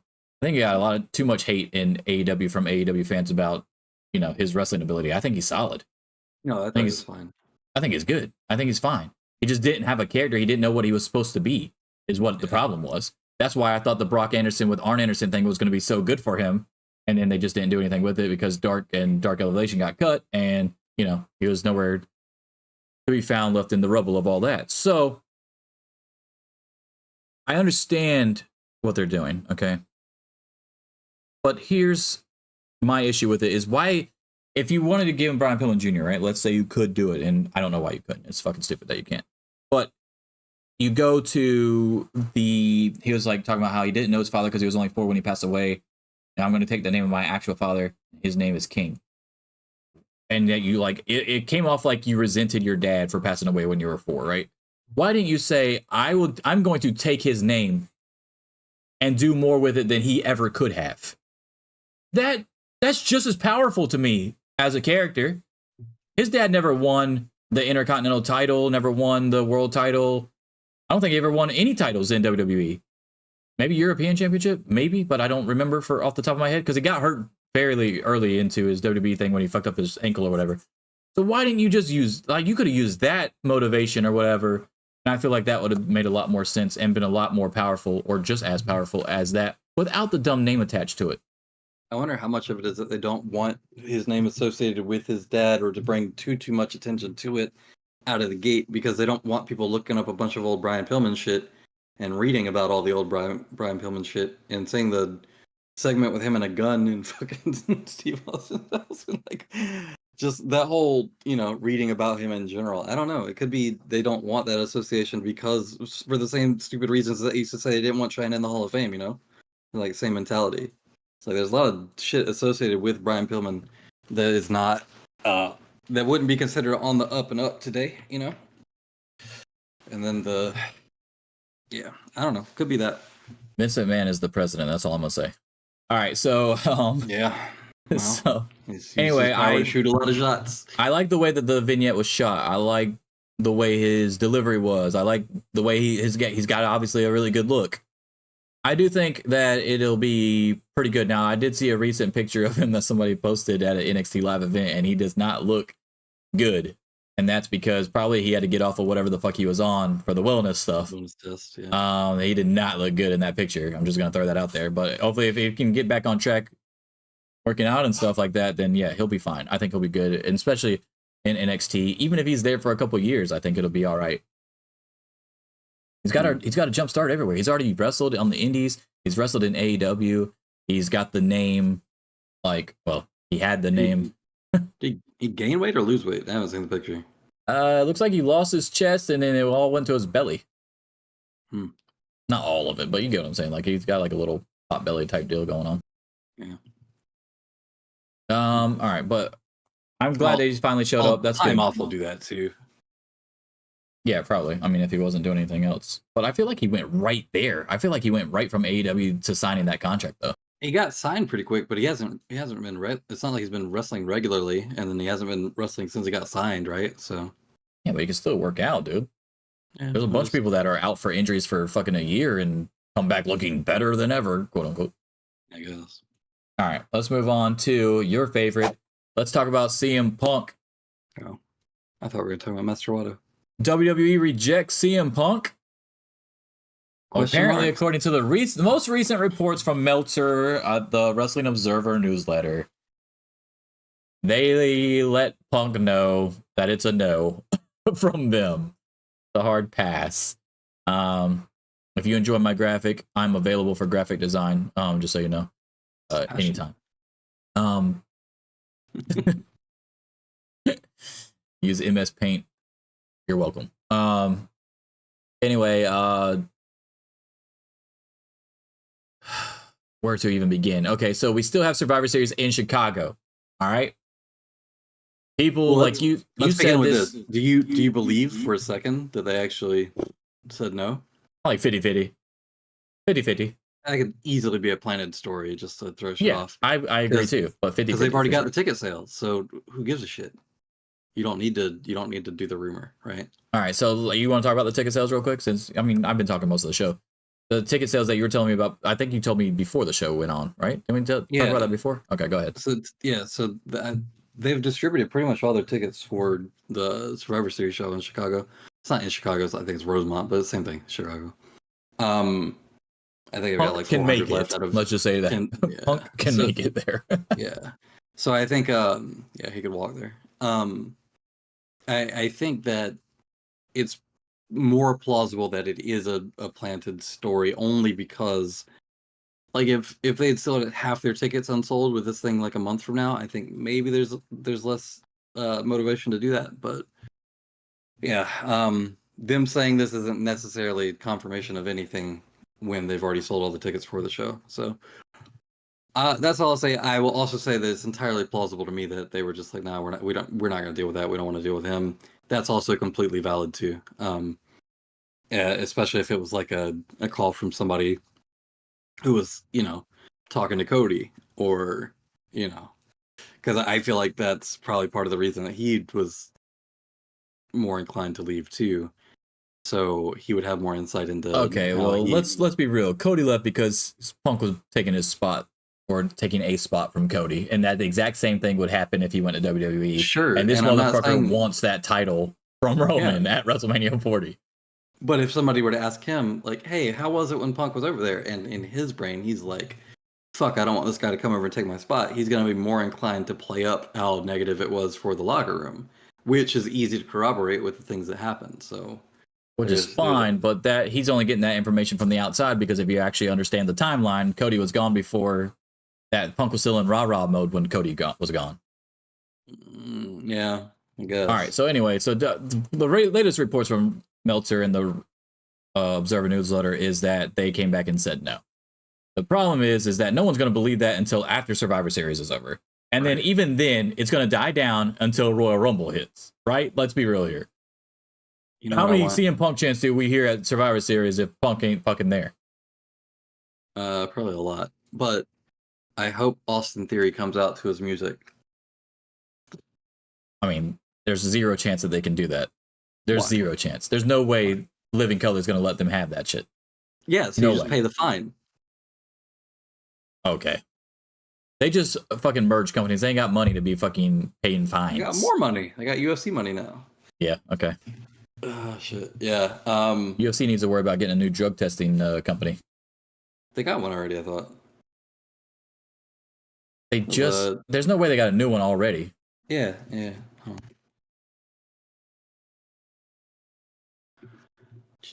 think he got too much hate in AEW from AEW fans about his wrestling ability. I think he's solid. No, I think he's fine. I think he's good. I think he's fine. He just didn't have a character. He didn't know what he was supposed to be, is what the problem was. That's why I thought the Brock Anderson with Arn Anderson thing was going to be so good for him. And then they just didn't do anything with it because Dark Elevation got cut. And, he was nowhere to be found left in the rubble of all that. So I understand what they're doing. Okay. But here's my issue with it is why, if you wanted to give him Brian Pillman Jr., right? Let's say you could do it, and I don't know why you couldn't. It's fucking stupid that you can't. But you go to he was like talking about how he didn't know his father because he was only 4 when he passed away. And I'm going to take the name of my actual father. His name is King. And that you it came off like you resented your dad for passing away when you were 4, right? Why didn't you say, I'm going to take his name and do more with it than he ever could have? That's just as powerful to me as a character. his dad never won the Intercontinental title, never won the world title. I don't think he ever won any titles in WWE. Maybe European Championship, maybe, but I don't remember for off the top of my head because he got hurt fairly early into his WWE thing when he fucked up his ankle or whatever. So why didn't you just use, like, you could have used that motivation or whatever. And I feel like that would have made a lot more sense and been a lot more powerful or just as powerful as that without the dumb name attached to it. I wonder how much of it is that they don't want his name associated with his dad or to bring too much attention to it out of the gate because they don't want people looking up a bunch of old Brian Pillman shit and reading about all the old Brian Pillman shit and seeing the segment with him and a gun and fucking Steve Austin's house and like just that whole, reading about him in general. I don't know. It could be they don't want that association because for the same stupid reasons that they used to say they didn't want China in the Hall of Fame, like same mentality. So there's a lot of shit associated with Brian Pillman that is not, that wouldn't be considered on the up and up today, And then I don't know. Could be that. Vince McMahon is the president. That's all I'm gonna say. All right, so yeah. Well, so anyway, I shoot a lot of shots. I like the way that the vignette was shot. I like the way his delivery was. I like the way he's got obviously a really good look. I do think that it'll be pretty good. Now, I did see a recent picture of him that somebody posted at an NXT live event, and he does not look good. And that's because probably he had to get off of whatever the fuck he was on for the wellness stuff. Wellness test, yeah. He did not look good in that picture. I'm just going to throw that out there. But hopefully if he can get back on track working out and stuff like that, then yeah, he'll be fine. I think he'll be good, and especially in NXT. Even if he's there for a couple of years, I think it'll be all right. He's got a jump start everywhere. He's already wrestled on the indies. He's wrestled in AEW. He's got the name, he had the name. Did he gain weight or lose weight? I haven't seen the picture. It looks like he lost his chest and then it all went to his belly. Not all of it, but you get what I'm saying. Like he's got like a little pot belly type deal going on. Yeah. All right, but I'm glad that he's finally showed up. That's good. Time off will do that too. Yeah, probably. I mean, if he wasn't doing anything else. But I feel like he went right there. I feel like he went right from AEW to signing that contract, though. He got signed pretty quick, but he hasn't been. It's not like he's been wrestling regularly, and then he hasn't been wrestling since he got signed, right? So. Yeah, but he can still work out, dude. Yeah, there's a bunch of people that are out for injuries for fucking a year and come back looking better than ever, quote unquote. I guess. All right, let's move on to your favorite. Let's talk about CM Punk. Oh, I thought we were going to talk about Master Wato. WWE rejects CM Punk. Apparently, according to the most recent reports from Meltzer at the Wrestling Observer newsletter, they let Punk know that it's a no from them. The hard pass. If you enjoy my graphic, I'm available for graphic design. Just so you know, anytime. Use MS Paint. You're welcome. Anyway, where to even begin? Okay, so we still have Survivor Series in Chicago. All right. People like you said this. Do you believe for a second that they actually said no? Like 50-50. 50-50. That could easily be a planted story just to throw shit off. I agree too. But 50-50. Because they've already got the ticket sales, so who gives a shit? You don't need to do the rumor, right? All right, so you want to talk about the ticket sales real quick? Since I've been talking most of the show. The ticket sales that you were telling me about, I think you told me before the show went on, right? Did we talk about that before? Okay, go ahead. So they've distributed pretty much all their tickets for the Survivor Series show in Chicago. It's not in Chicago, I think it's Rosemont, but it's the same thing, Chicago. I think I've got like 400 left out of. Let's just say that Punk can make it there. Yeah. So I think he could walk there. I think that it's more plausible that it is a planted story only because like if they had still had half their tickets unsold with this thing like a month from now, I think maybe there's less motivation to do that. But yeah, them saying this isn't necessarily confirmation of anything when they've already sold all the tickets for the show. So that's all I'll say. I will also say that it's entirely plausible to me that they were just like, no, we're not going to deal with that. We don't want to deal with him. That's also completely valid too. Especially if it was like a call from somebody who was, talking to Cody or, Because I feel like that's probably part of the reason that he was more inclined to leave too. So he would have more insight into. Okay, how well, he- let's be real. Cody left because Punk was taking his spot, or taking a spot from Cody, and that the exact same thing would happen if he went to WWE. Sure, And this and I'm not motherfucker saying- wants that title from Roman at WrestleMania 40. But if somebody were to ask him, like, "Hey, how was it when Punk was over there?" and in his brain, he's like, "Fuck, I don't want this guy to come over and take my spot." He's going to be more inclined to play up how negative it was for the locker room, which is easy to corroborate with the things that happened. So, Which is fine, but that he's only getting that information from the outside, because if you actually understand the timeline, Cody was gone before that. Punk was still in rah-rah mode when Cody was gone. Yeah, I guess. All right, so anyway, so the latest reports from Meltzer and the Observer newsletter is that they came back and said no. The problem is that no one's going to believe that until after Survivor Series is over. And then even then, it's going to die down until Royal Rumble hits, right? Let's be real here. You know How what I many want? CM Punk chants do we hear at Survivor Series if Punk ain't fucking there? Probably a lot. But I hope Austin Theory comes out to his music. I mean, there's zero chance that they can do that. There's Why? zero chance. There's no way Living Color is going to let them have that shit. Yeah, so No you just way. pay the fine. Okay. They just fucking merge companies. They ain't got money to be fucking paying fines. They got more money. They got UFC money now. Yeah, okay. Oh, shit. Yeah. UFC needs to worry about getting a new drug testing company. They got one already, I thought. They just... there's no way they got a new one already. Yeah, yeah. Huh.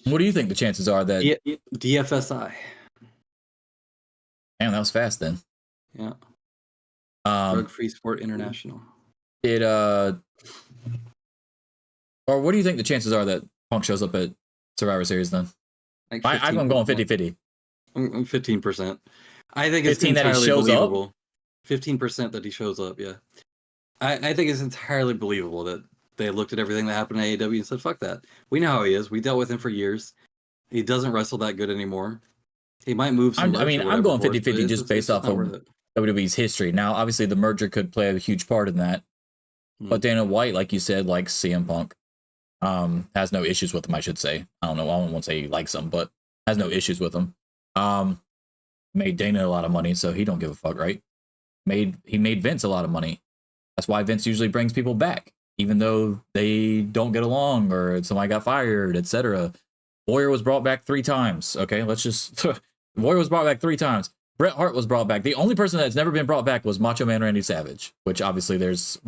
What do you think the chances are that... DFSI. Damn, that was fast then. Yeah. Drug Free Sport International. Or what do you think the chances are that Punk shows up at Survivor Series then? Like I'm going 50-50. I'm 15%. I think it's 15 that he entirely shows up? believable. 15% that he shows up, yeah. I think it's entirely believable that they looked at everything that happened at AEW and said, fuck that. We know how he is. We dealt with him for years. He doesn't wrestle that good anymore. He might move some I'm going 50-50 just based off of of WWE's history. Now, obviously, the merger could play a huge part in that. But Dana White, like you said, likes CM Punk. Has no issues with him, I should say. I don't know. I don't want to say he likes him, but has no issues with him. Made Dana a lot of money, so he don't give a fuck, right? He made Vince a lot of money. That's why Vince usually brings people back, even though they don't get along or somebody got fired, etc. Warrior was brought back 3 times. Okay, let's just... Warrior was brought back 3 times. Bret Hart was brought back. The only person that's never been brought back was Macho Man Randy Savage, which obviously there's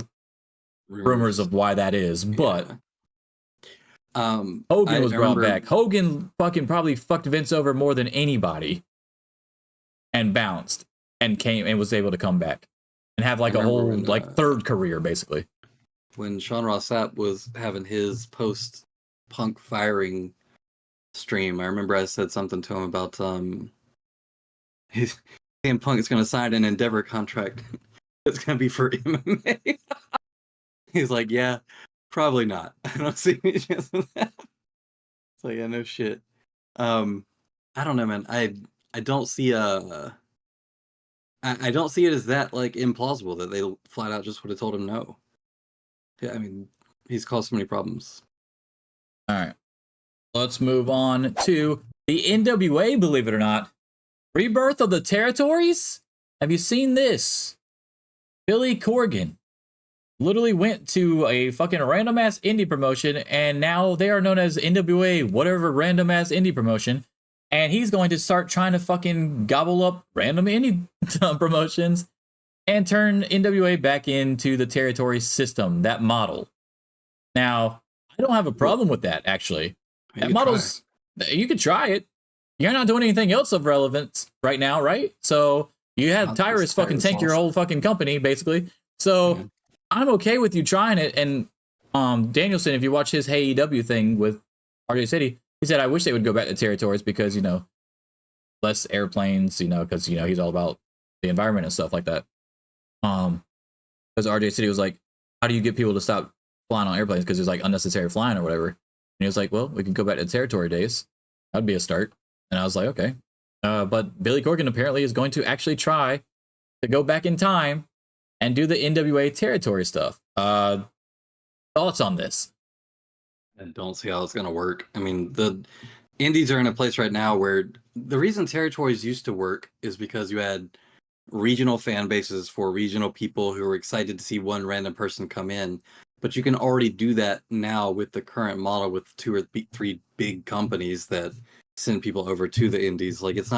rumors of why that is, but... Hogan was brought back. Hogan fucking probably fucked Vince over more than anybody and bounced and came and was able to come back and have like a whole like third career basically. When Sean Ross Sapp was having his post Punk firing stream, I remember I said something to him about CM Punk is going to sign an Endeavor contract. It's going to be for MMA. He's like, yeah, probably not. I don't see any chance of that. So yeah, no shit. I don't know, man. I don't see I don't see it as that like implausible that they flat out just would have told him no. Yeah, I mean, he's caused so many problems. All right. Let's move on to the NWA, believe it or not. Rebirth of the Territories? Have you seen this? Billy Corgan literally went to a fucking random ass indie promotion and now they are known as NWA, whatever random ass indie promotion. And he's going to start trying to fucking gobble up random indie promotions and turn NWA back into the territory system, that model. Now, I don't have a problem with that, actually. That model's, you could try it. You're not doing anything else of relevance right now, right? So you had Tyrus fucking tank your whole fucking company, basically. So I'm okay with you trying it. And Danielson, if you watch his Hey EW thing with RJ City, he said, I wish they would go back to territories because, you know, less airplanes, you know, because, you know, he's all about the environment and stuff like that. Because RJ City was like, how do you get people to stop flying on airplanes? Because there's like unnecessary flying or whatever. And he was like, well, we can go back to territory days. That'd be a start. And I was like, okay. But Billy Corgan apparently is going to actually try to go back in time and do the NWA territory stuff. Thoughts on this? I don't see how it's going to work. I mean, the indies are in a place right now where the reason territories used to work is because you had regional fan bases for regional people who were excited to see one random person come in. But you can already do that now with the current model with 2 or 3 big companies that send people over to the indies. Like it's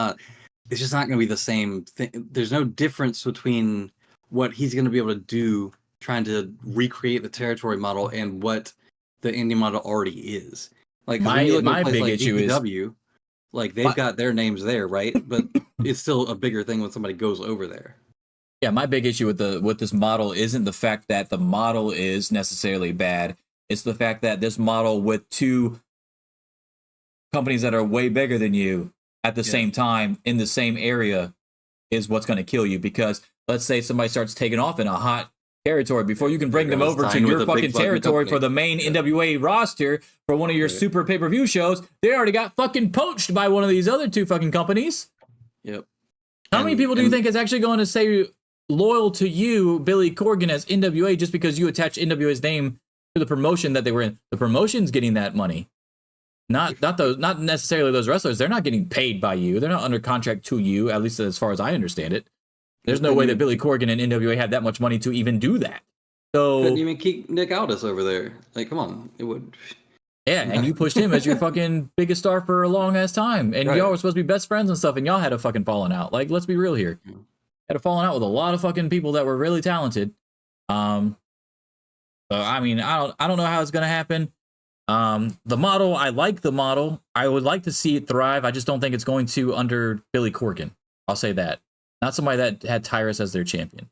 just not going to be the same thing. There's no difference between what he's going to be able to do trying to recreate the territory model and what the indie model already is. Like my big issue DPW, like they've got their names there, right? But it's still a bigger thing when somebody goes over there. Yeah, my big issue with this model isn't the fact that the model is necessarily bad. It's the fact that this model with 2 companies that are way bigger than you at the same time in the same area is what's going to kill you. Because let's say somebody starts taking off in a hot territory before you can bring them over to your fucking territory for the main NWA roster for one of your super pay-per-view shows. They already got fucking poached by one of these other 2 fucking companies. Yep. How many people do you think is actually going to say loyal to you, Billy Corgan, as NWA just because you attach NWA's name to the promotion that they were in? The promotion's getting that money. Not necessarily those wrestlers. They're not getting paid by you. They're not under contract to you, at least as far as I understand it. There's no way that Billy Corgan and NWA had that much money to even do that. So couldn't even keep Nick Aldis over there. Like, come on, it would. Yeah, and you pushed him as your fucking biggest star for a long ass time, and y'all were supposed to be best friends and stuff, and y'all had a fucking falling out. Like, let's be real here. Had a falling out with a lot of fucking people that were really talented. So I mean, I don't know how it's gonna happen. The model, I like the model. I would like to see it thrive. I just don't think it's going to under Billy Corgan. I'll say that. Not somebody that had Tyrus as their champion,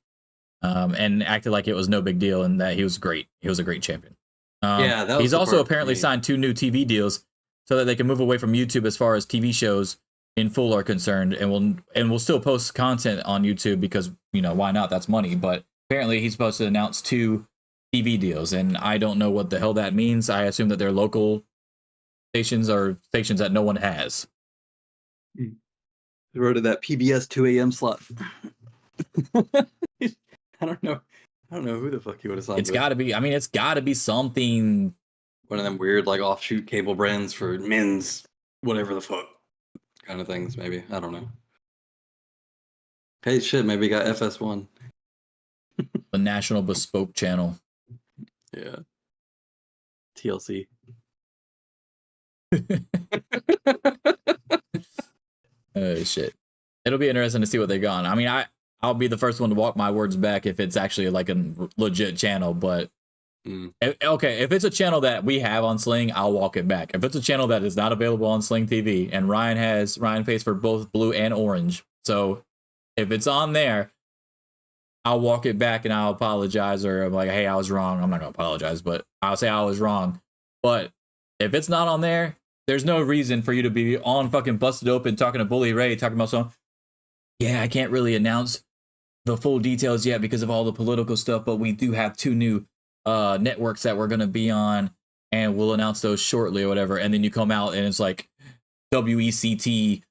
and acted like it was no big deal and that he was great. He was a great champion. He's also apparently signed 2 new TV deals so that they can move away from YouTube as far as TV shows in full are concerned, and we'll still post content on YouTube because, you know, why not? That's money. But apparently he's supposed to announce 2 TV deals, and I don't know what the hell that means. I assume that they're local stations or stations that no one has. They wrote to that PBS 2 a.m. slot. I don't know who the fuck you would have signed. It's got to be. I mean, it's got to be something. One of them weird like offshoot cable brands for men's whatever the fuck kind of things. Maybe I don't know. Hey, shit. Maybe you got FS1. The National Bespoke Channel. Yeah. TLC. Oh shit! It'll be interesting to see what they've gone. I mean, I'll be the first one to walk my words back if it's actually like a legit channel. But okay, if it's a channel that we have on Sling, I'll walk it back. If it's a channel that is not available on Sling TV, and Ryan pays for both blue and orange, so if it's on there, I'll walk it back and I'll apologize, or I'm like, hey, I was wrong. I'm not gonna apologize, but I'll say I was wrong. But if it's not on there, there's no reason for you to be on fucking Busted Open talking to Bully Ray, talking about something. Yeah, I can't really announce the full details yet because of all the political stuff, but we do have 2 new networks that we're going to be on, and we'll announce those shortly or whatever. And then you come out and it's like WECT,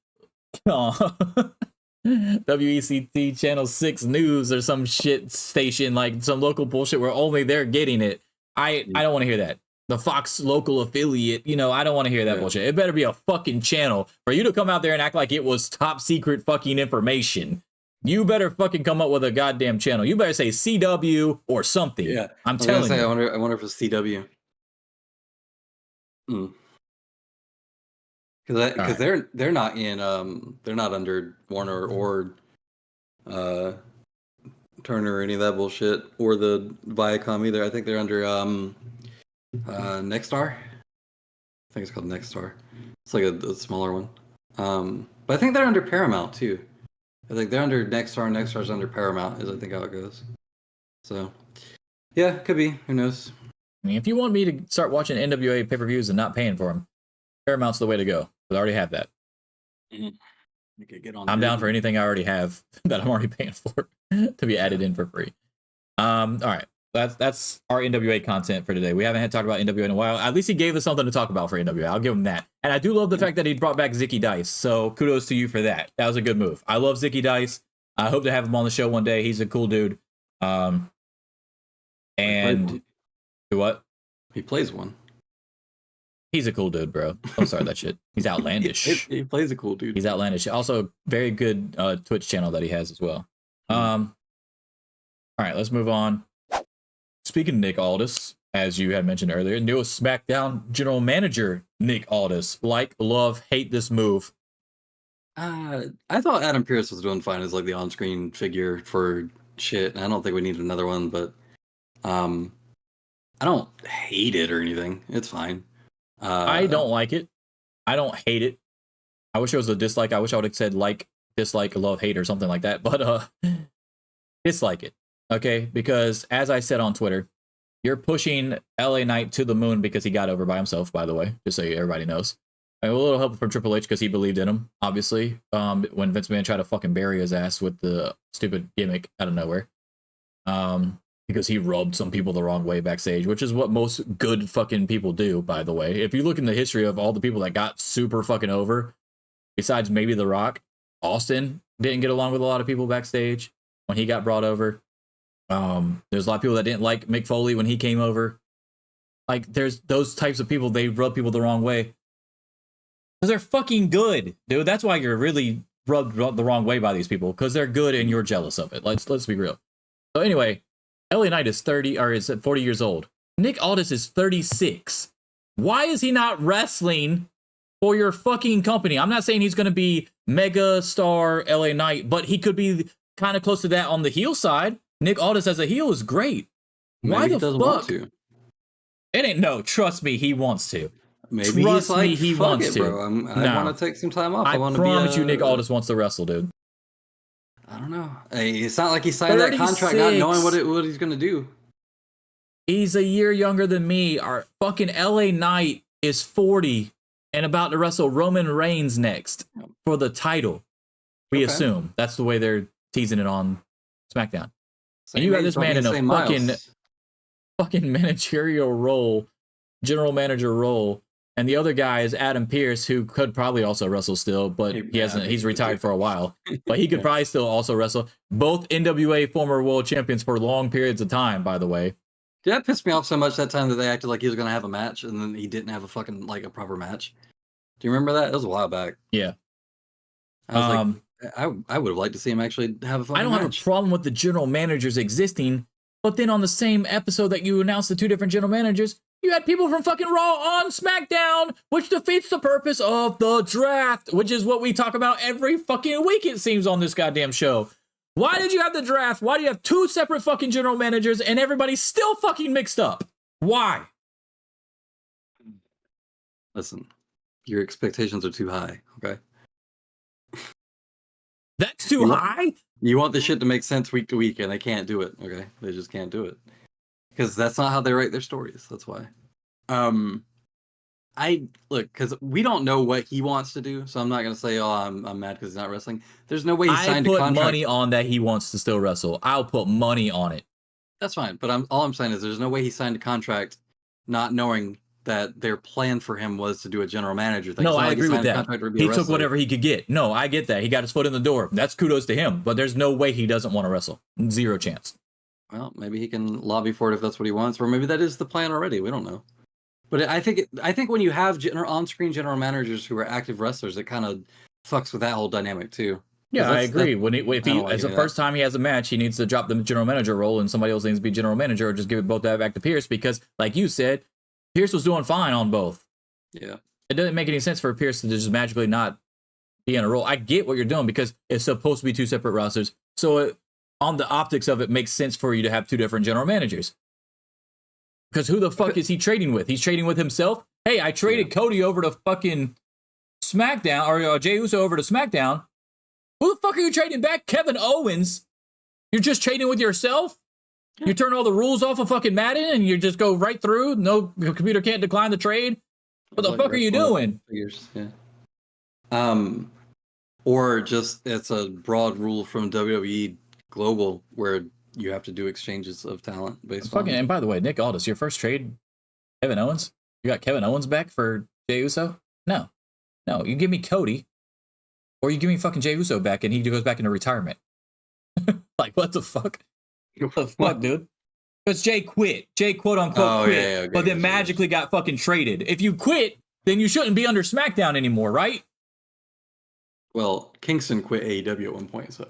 WECT Channel 6 News or some shit station, like some local bullshit where only they're getting it. I don't want to hear that. The Fox local affiliate, you know, I don't want to hear that bullshit. It better be a fucking channel. For you to come out there and act like it was top secret fucking information, you better fucking come up with a goddamn channel. You better say CW or something. Yeah, I'm telling you. I wonder if it's CW. Because they're not in they're not under Warner or Turner or any of that bullshit, or the Viacom either. I think they're under Nexstar. I think it's called Nexstar. It's like a smaller one. But I think they're under Paramount too. I think they're under Nexstar. Nexstar's under Paramount, is I think how it goes. So, yeah, could be. Who knows? I mean, if you want me to start watching NWA pay-per-views and not paying for them, Paramount's the way to go. I already have that. I'm down for anything I already have that I'm already paying for to be added in for free. All right. That's our NWA content for today. We haven't had to talk about NWA in a while. At least he gave us something to talk about for NWA. I'll give him that. And I do love the fact that he brought back Zicky Dice. So kudos to you for that. That was a good move. I love Zicky Dice. I hope to have him on the show one day. He's a cool dude. And what? He plays one. He's a cool dude, bro. I'm sorry that shit. He's outlandish. He plays a cool dude. He's outlandish. Also, very good Twitch channel that he has as well. All right, let's move on. Speaking of Nick Aldis, as you had mentioned earlier, new SmackDown general manager Nick Aldis. Like, love, hate this move. I thought Adam Pearce was doing fine as like the on-screen figure for shit. I don't think we need another one, but I don't hate it or anything. It's fine. I don't like it. I don't hate it. I wish it was a dislike. I wish I would have said like, dislike, love, hate, or something like that. But dislike it, okay? Because as I said on Twitter, you're pushing LA Knight to the moon because he got over by himself. By the way, just so everybody knows. And a little help from Triple H because he believed in him. Obviously, when Vince McMahon tried to fucking bury his ass with the stupid gimmick out of nowhere. Because he rubbed some people the wrong way backstage, which is what most good fucking people do, by the way. If you look in the history of all the people that got super fucking over, besides maybe The Rock, Austin didn't get along with a lot of people backstage when he got brought over. There's a lot of people that didn't like Mick Foley when he came over. Like, there's those types of people, they rub people the wrong way. Because they're fucking good, dude. That's why you're really rubbed the wrong way by these people, because they're good and you're jealous of it. Let's be real. So anyway, LA Knight is 40 years old. Nick Aldis is 36. Why is he not wrestling for your fucking company? I'm not saying he's going to be mega star LA Knight, but he could be kind of close to that on the heel side. Nick Aldis as a heel is great. Why the fuck? Want to. It ain't no. Trust me, he wants to. Maybe trust he's like, me, he fuck wants it, to. bro. I want to take some time off. I want to promise be you, Nick Aldis wants to wrestle, dude. I don't know. Hey, it's not like he signed that contract not knowing what he's going to do. He's a year younger than me. Our fucking LA Knight is 40 and about to wrestle Roman Reigns next for the title. We assume. That's the way they're teasing it on SmackDown. And you got this man in a fucking managerial role, general manager role. And the other guy is Adam Pearce, who could probably also wrestle still, but he's retired for a while. But he could probably still also wrestle. Both NWA former world champions for long periods of time, by the way. Did that piss me off so much that time that they acted like he was going to have a match and then he didn't have a fucking, like, a proper match? Do you remember that? It was a while back. Yeah. I was like, I would have liked to see him actually have a fucking match. I don't have a problem with the general managers existing, but then on the same episode that you announced the two different general managers, you had people from fucking Raw on SmackDown, which defeats the purpose of the draft, which is what we talk about every fucking week, it seems, on this goddamn show. Why did you have the draft? Why do you have two separate fucking general managers and everybody's still fucking mixed up? Why? Listen, your expectations are too high, okay? That's too high? You want the shit to make sense week to week, and they can't do it, okay? They just can't do it. Because that's not how they write their stories. That's why. Because we don't know what he wants to do, so I'm not gonna say, "Oh, I'm mad because he's not wrestling." There's no way he signed a contract. I put money on that he wants to still wrestle. I'll put money on it. That's fine, but all I'm saying is there's no way he signed a contract, not knowing that their plan for him was to do a general manager thing. No, I agree with that. He took whatever he could get. No, I get that. He got his foot in the door. That's kudos to him. But there's no way he doesn't want to wrestle. Zero chance. Well, maybe he can lobby for it if that's what he wants, or maybe that is the plan already. We don't know. But I think when you have on-screen general managers who are active wrestlers, it kind of fucks with that whole dynamic too. Yeah, I agree. If he as the first time he has a match, he needs to drop the general manager role, and somebody else needs to be general manager, or just give it both back to Pearce, because, like you said, Pearce was doing fine on both. Yeah, it doesn't make any sense for Pearce to just magically not be in a role. I get what you're doing because it's supposed to be two separate rosters, so on the optics of it makes sense for you to have two different general managers. Because who the fuck is he trading with? He's trading with himself. Hey, I traded Cody over to fucking SmackDown, or Jey Uso over to SmackDown. Who the fuck are you trading back? Kevin Owens? You're just trading with yourself? Yeah. You turn all the rules off of fucking Madden and you just go right through? No, the computer can't decline the trade? What the fuck are you doing? Figures, yeah. Or just it's a broad rule from WWE Global where you have to do exchanges of talent based on. And by the way, Nick Aldis, your first trade, Kevin Owens? You got Kevin Owens back for Jey Uso? No. You give me Cody, or you give me fucking Jey Uso back and he goes back into retirement. Like, what the fuck? What the fuck, dude? Because Jay quit. Jay quote unquote quit, okay, but then magically got fucking traded. If you quit, then you shouldn't be under SmackDown anymore, right? Well, Kingston quit AEW at one point, so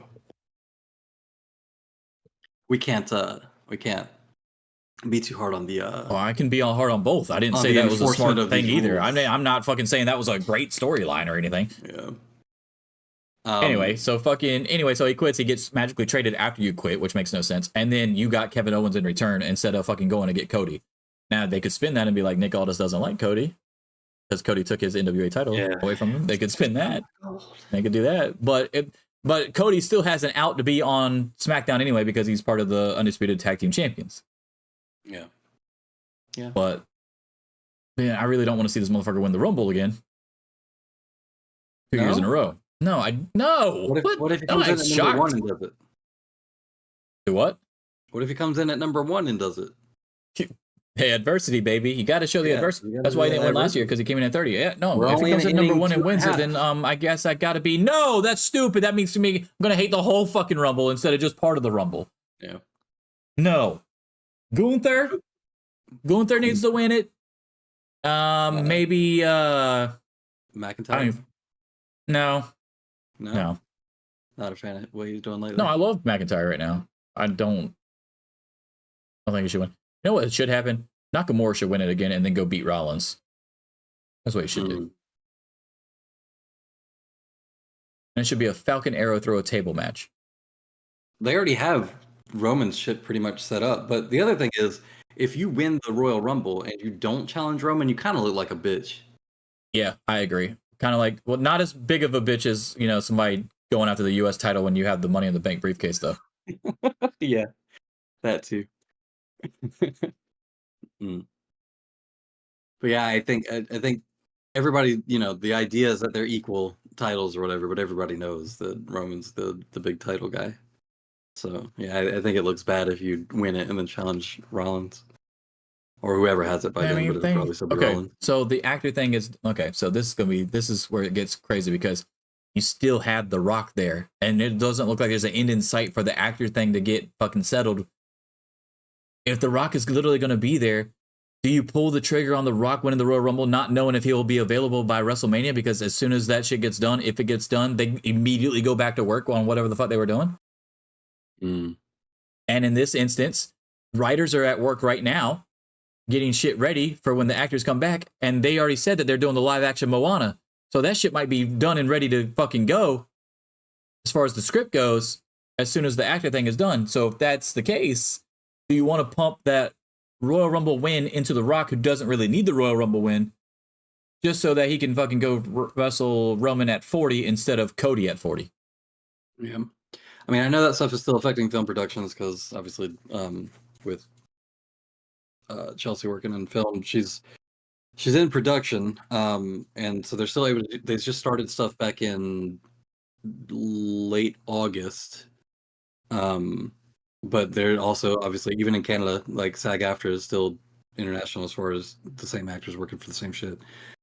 we can't be too hard on the Well, I can be all hard on both. I didn't say that was a smart thing either. I'm not fucking saying that was a great storyline or anything. Yeah. Anyway, so he quits. He gets magically traded after you quit, which makes no sense. And then you got Kevin Owens in return instead of fucking going to get Cody. Now they could spin that and be like, Nick Aldis doesn't like Cody because Cody took his NWA title away from him. They could spin that. They could do that. But Cody still has an out to be on SmackDown anyway because he's part of the Undisputed Tag Team Champions. Yeah. Yeah. But man, I really don't want to see this motherfucker win the Rumble again. 2 years in a row. No, What if he comes in at number 1 and does it? Do what? What if he comes in at number 1 and does it? Hey, adversity, baby. You got to show the adversity. That's why he didn't win last year, because he came in at 30. Yeah, no. If he comes in number 1 and wins it, then I guess I got to be. No, that's stupid. That means to me, I'm going to hate the whole fucking Rumble instead of just part of the Rumble. Yeah. No. Gunther needs to win it. Maybe McIntyre. No. Not a fan of what he's doing lately. No, I love McIntyre right now. I don't think he should win. You know what should happen? Nakamura should win it again and then go beat Rollins. That's what he should do. And it should be a Falcon Arrow throw a table match. They already have Roman's shit pretty much set up. But the other thing is, if you win the Royal Rumble and you don't challenge Roman, you kind of look like a bitch. Yeah, I agree. Kind of like, well, not as big of a bitch as, somebody going after the U.S. title when you have the Money in the Bank briefcase, though. Yeah, that too. But yeah, I think everybody, the idea is that they're equal titles or whatever, but everybody knows that Roman's the big title guy. So yeah, I think it looks bad if you win it and then challenge Rollins. Or whoever has it by then, but it'll probably still be Rollins. So the actor thing is so this is where it gets crazy because you still have The Rock there, and it doesn't look like there's an end in sight for the actor thing to get fucking settled. If The Rock is literally going to be there, do you pull the trigger on The Rock winning the Royal Rumble, not knowing if he will be available by WrestleMania? Because as soon as that shit gets done, if it gets done, they immediately go back to work on whatever the fuck they were doing. And in this instance, writers are at work right now, getting shit ready for when the actors come back, and they already said that they're doing the live action Moana. So that shit might be done and ready to fucking go as far as the script goes as soon as the actor thing is done. So if that's the case, do you want to pump that Royal Rumble win into The Rock, who doesn't really need the Royal Rumble win, just so that he can fucking go wrestle Roman at 40 instead of Cody at 40? Yeah. I mean, I know that stuff is still affecting film productions because obviously with Chelsea working in film, she's in production, and so they're still able to. They just started stuff back in late August, but they're also obviously even in Canada, like SAG-AFTRA is still international as far as the same actors working for the same shit,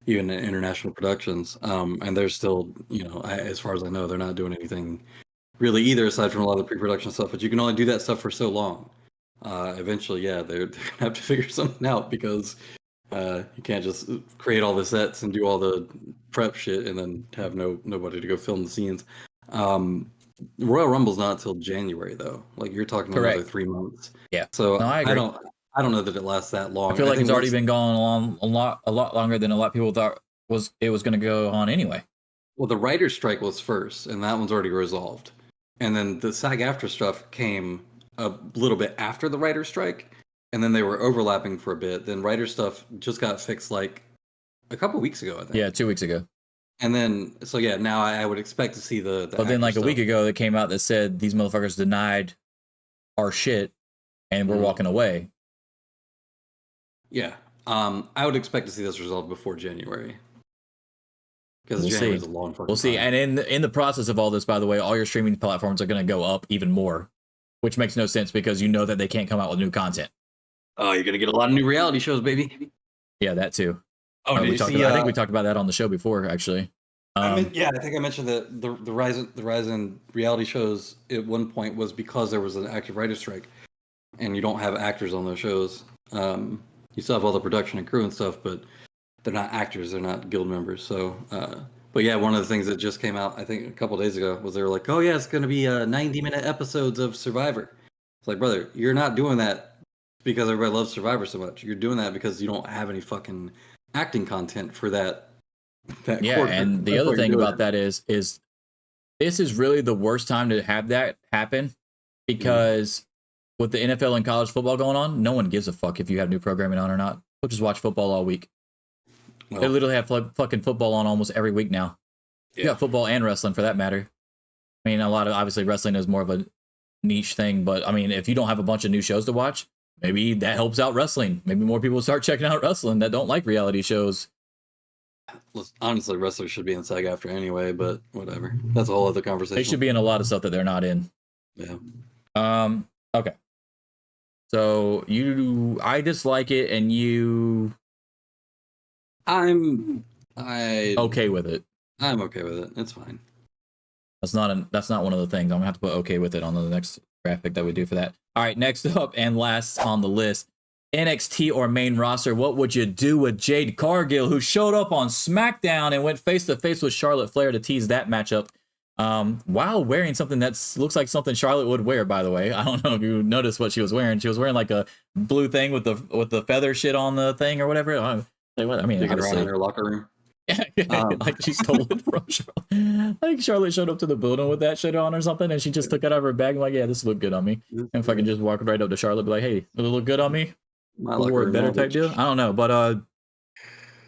even in international productions, and they're still, as far as I know, they're not doing anything really either aside from a lot of the pre-production stuff. But you can only do that stuff for so long. Eventually, yeah, they're gonna have to figure something out because you can't just create all the sets and do all the prep shit and then have nobody to go film the scenes. Royal Rumble's not until January though. Like you're talking about another 3 months. Yeah. So no, I don't know that it lasts that long. I feel like it's already been going on a lot longer than a lot of people thought it was going to go on anyway. Well, the writer's strike was first, and that one's already resolved. And then the SAG-AFTRA stuff came a little bit after the writer's strike, and then they were overlapping for a bit. Then writer's stuff just got fixed like a couple weeks ago, I think. Yeah, 2 weeks ago. And then, so yeah, now I would expect to see the but then like a week ago, they came out that said these motherfuckers denied our shit, and we're walking away. Yeah. I would expect to see this resolved before January. Because January is a long fucking We'll see. time. And in the process of all this, by the way, all your streaming platforms are going to go up even more, which makes no sense because you know that they can't come out with new content. Oh, you're going to get a lot of new reality shows, baby. Yeah, that too. Oh, I think we talked about that on the show before, actually. I think I mentioned that the rise in reality shows at one point was because there was an active writer's strike. and you don't have actors on those shows. You still have all the production and crew and stuff, but they're not actors. They're not guild members. So, but yeah, one of the things that just came out, I think a couple days ago, was they were like, oh yeah, it's going to be 90-minute episodes of Survivor. It's like, brother, you're not doing that because everybody loves Survivor so much. You're doing that because you don't have any fucking acting content for that yeah, quarter. and the other thing about that is this is really the worst time to have that happen, because with the NFL and college football going on, no one gives a fuck if you have new programming on or not. We'll just watch football all week. Well, They literally have fucking football on almost every week now. You got football and wrestling for that matter. I mean, a lot of, obviously wrestling is more of a niche thing, but I mean, if you don't have a bunch of new shows to watch, maybe that helps out wrestling. Maybe more people start checking out wrestling that don't like reality shows. honestly, wrestlers should be in SAG-AFTRA anyway, but whatever. That's a whole other conversation. They should be in a lot of stuff that they're not in. Yeah. Okay. So I dislike it, and I'm okay with it. I'm okay with it. It's fine. That's not one of the things. I'm gonna have to put okay with it on the next graphic that we do for that. All right, next up and last on the list, NXT or main roster. What would you do with Jade Cargill, who showed up on SmackDown and went face to face with Charlotte Flair to tease that matchup, while wearing something that looks like something Charlotte would wear? By the way, I don't know if you noticed what she was wearing. She was wearing like a blue thing with the feather shit on the thing or whatever. I mean, Digging around honestly, in her locker room. like she stole it from Charlotte. Like Charlotte showed up to the building with that shit on or something, and she just took it out of her bag. I'm like, yeah, this look good on me. And if I can just walk right up to Charlotte, be like, hey, does it look good on me? My Or locker room better type knowledge. deal. I don't know, but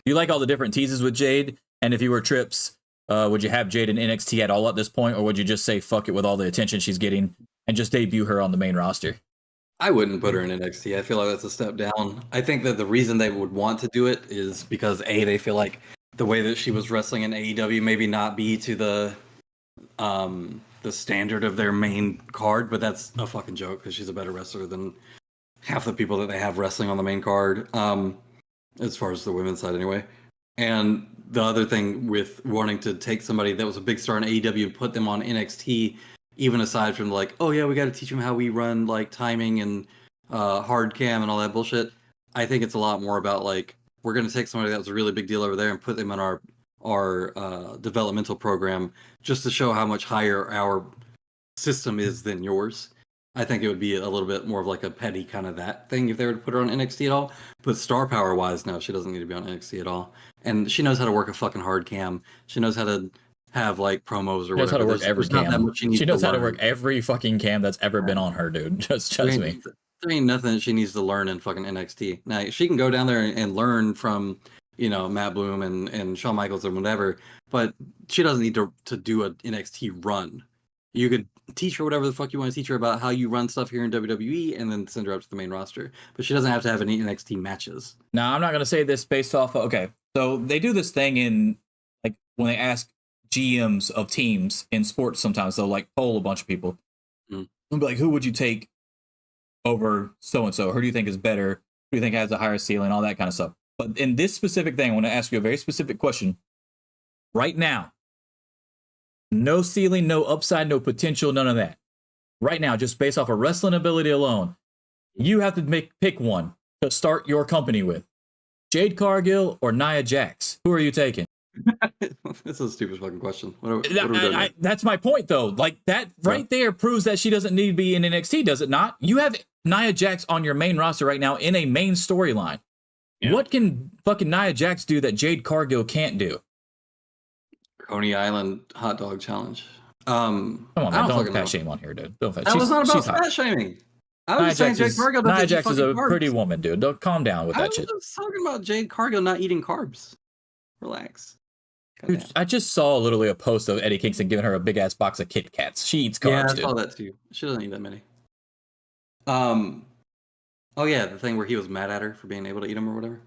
you like all the different teases with Jade, and if you were Trips, would you have Jade in NXT at all at this point, or would you just say fuck it with all the attention she's getting and just debut her on the main roster? I wouldn't put her in NXT. I feel like that's a step down. I think that the reason they would want to do it is because they feel like the way that she was wrestling in AEW maybe not be to the standard of their main card, but that's a fucking joke because she's a better wrestler than half the people that they have wrestling on the main card, as far as the women's side anyway. And the other thing with wanting to take somebody that was a big star in AEW and put them on NXT, even aside from like, oh yeah, we got to teach them how we run like timing and hard cam and all that bullshit. I think it's a lot more about like, we're going to take somebody that was a really big deal over there and put them in our developmental program just to show how much higher our system is than yours. I think it would be a little bit more of like a petty kind of that thing if they were to put her on NXT at all. But star power wise, no, she doesn't need to be on NXT at all. And she knows how to work a fucking hard cam. She knows how to have like promos or whatever. She knows how to work every cam. She knows how to work learn. every fucking cam that's ever been on her, dude. Just trust me. There ain't nothing that she needs to learn in fucking NXT. Now she can go down there and learn from, Matt Bloom and Shawn Michaels or whatever, but she doesn't need to do an NXT run. You could teach her whatever the fuck you want to teach her about how you run stuff here in WWE and then send her up to the main roster. But she doesn't have to have any NXT matches. Now, I'm not going to say this based off of, okay, so they do this thing in, like, when they ask GMs of teams in sports sometimes, they'll, like, poll a bunch of people. Mm. They'll be like, who would you take over so-and-so? Who do you think is better? Who do you think has a higher ceiling? All that kind of stuff. But in this specific thing, I want to ask you a very specific question. Right now, no ceiling, no upside, no potential, none of that. Right now, just based off of wrestling ability alone, you have to pick one to start your company with. Jade Cargill or Nia Jax? Who are you taking? That's a stupid fucking question. What are we doing? That's my point, though. Like, that right there proves that she doesn't need to be in NXT, does it not? You have Nia Jax on your main roster right now in a main storyline. Yeah. What can fucking Nia Jax do that Jade Cargill can't do? Coney Island hot dog challenge. Come on, man, don't fat shame on here, dude. Don't fat. That was not about fat shaming. I was saying Jade Cargill. Nia Jax is a pretty woman, dude. Don't calm down with that shit. I was talking about Jade Cargill not eating carbs. Relax. Dude, I just saw literally a post of Eddie Kingston giving her a big ass box of Kit Kats. She eats carbs. Yeah, I dude. saw that too. She doesn't eat that many. Oh yeah, the thing where he was mad at her for being able to eat them or whatever.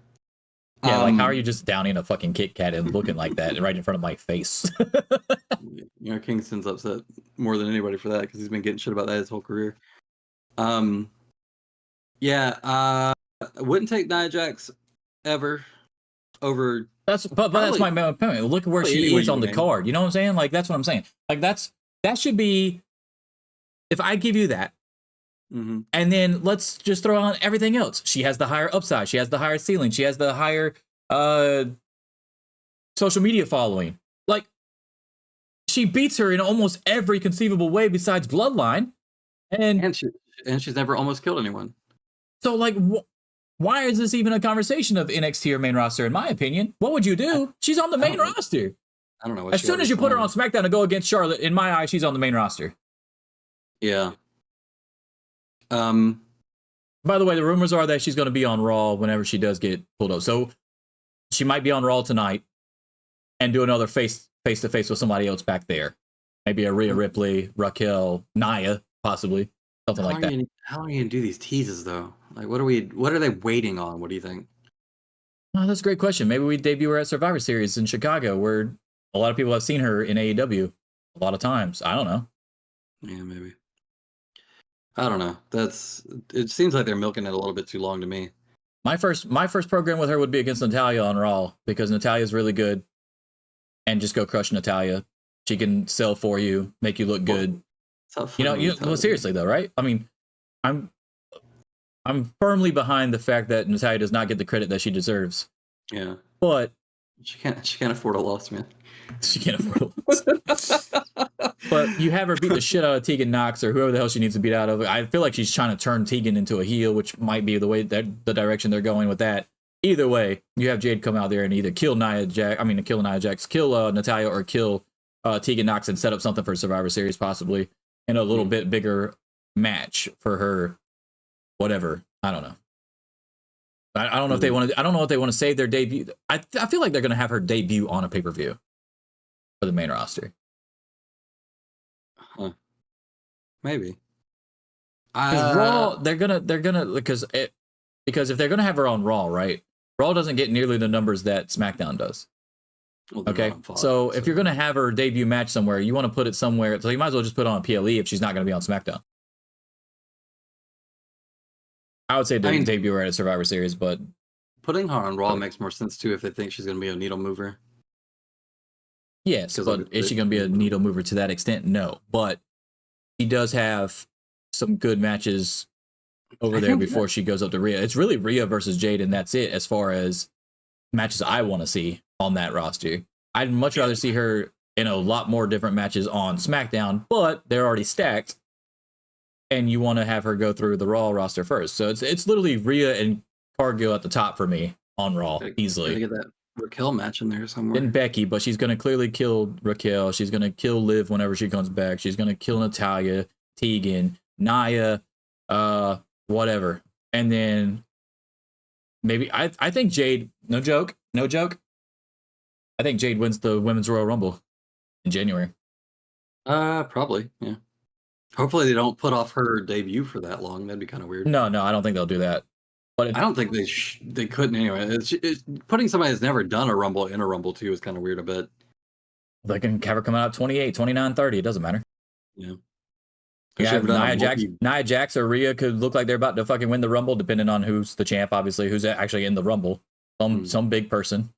Yeah, like how are you just downing a fucking Kit Kat and looking like that right in front of my face? Kingston's upset more than anybody for that because he's been getting shit about that his whole career. I wouldn't take Nia Jax ever over. That's my main point. Look at where she is on the card. You know what I'm saying? Like that's what I'm saying. Like that should be. If I give you that, And then let's just throw on everything else. She has the higher upside. She has the higher ceiling. She has the higher social media following. Like, she beats her in almost every conceivable way besides Bloodline. And she's never almost killed anyone. So, like, why is this even a conversation of NXT or main roster, in my opinion? What would you do? She's on the main roster. I don't know. As soon as you put her on SmackDown to go against Charlotte, in my eye, she's on the main roster. Yeah. By the way, the rumors are that she's going to be on Raw whenever she does get pulled up. So she might be on Raw tonight and do another face-to-face with somebody else back there. Maybe a Rhea Ripley, Raquel, Nia, possibly. Something like that. How long are you going to do these teases, though? Like, what are they waiting on? What do you think? Oh, that's a great question. Maybe we debut her at Survivor Series in Chicago, where a lot of people have seen her in AEW a lot of times. I don't know. Yeah, maybe. I don't know. It seems like they're milking it a little bit too long to me. My first program with her would be against Natalya on Raw, because Natalya's really good, and just go crush Natalya. She can sell for you, make you look good. Well, seriously though, right? I mean, I'm firmly behind the fact that Natalya does not get the credit that she deserves. Yeah, but she can't afford a loss, man. She can't afford a loss. But you have her beat the shit out of Tegan Nox or whoever the hell she needs to beat out of. I feel like she's trying to turn Tegan into a heel, which might be the direction they're going with that. Either way, you have Jade come out there and either kill Natalya or kill Tegan Nox and set up something for Survivor Series, possibly in a little bit bigger match for her. Whatever, I don't know. I don't know if they want to. I don't know if they want to save their debut. I feel like they're going to have her debut on a pay-per-view for the main roster. Huh. Maybe. Raw, they're gonna because if they're gonna have her on Raw, right? Raw doesn't get nearly the numbers that SmackDown does. Well, okay, so if you're gonna have her debut match somewhere, you want to put it somewhere. So you might as well just put it on PLE if she's not gonna be on SmackDown. I would say debut her at a Survivor Series, but putting her on Raw makes more sense too if they think she's gonna be a needle mover. Yes, but is she going to be a needle mover to that extent? No, but she does have some good matches over there before she goes up to Rhea. It's really Rhea versus Jade, and that's it as far as matches I want to see on that roster. I'd much rather see her in a lot more different matches on SmackDown, but they're already stacked, and you want to have her go through the Raw roster first. So it's literally Rhea and Cargill at the top for me on Raw, easily. Get that Raquel match in there somewhere. And Becky, but she's going to clearly kill Raquel. She's going to kill Liv whenever she comes back. She's going to kill Natalya, Tegan, Nia, whatever. And then maybe I think Jade, no joke. I think Jade wins the Women's Royal Rumble in January. Probably, yeah. Hopefully they don't put off her debut for that long. That'd be kind of weird. No, I don't think they'll do that. But I don't think they couldn't anyway. It's putting somebody that's never done a Rumble in a Rumble too is kind of weird a bit. They can have her come out 28, 29, 30. It doesn't matter. Yeah. Nia Jax or Rhea could look like they're about to fucking win the Rumble, depending on who's the champ, obviously, who's actually in the Rumble. Some big person.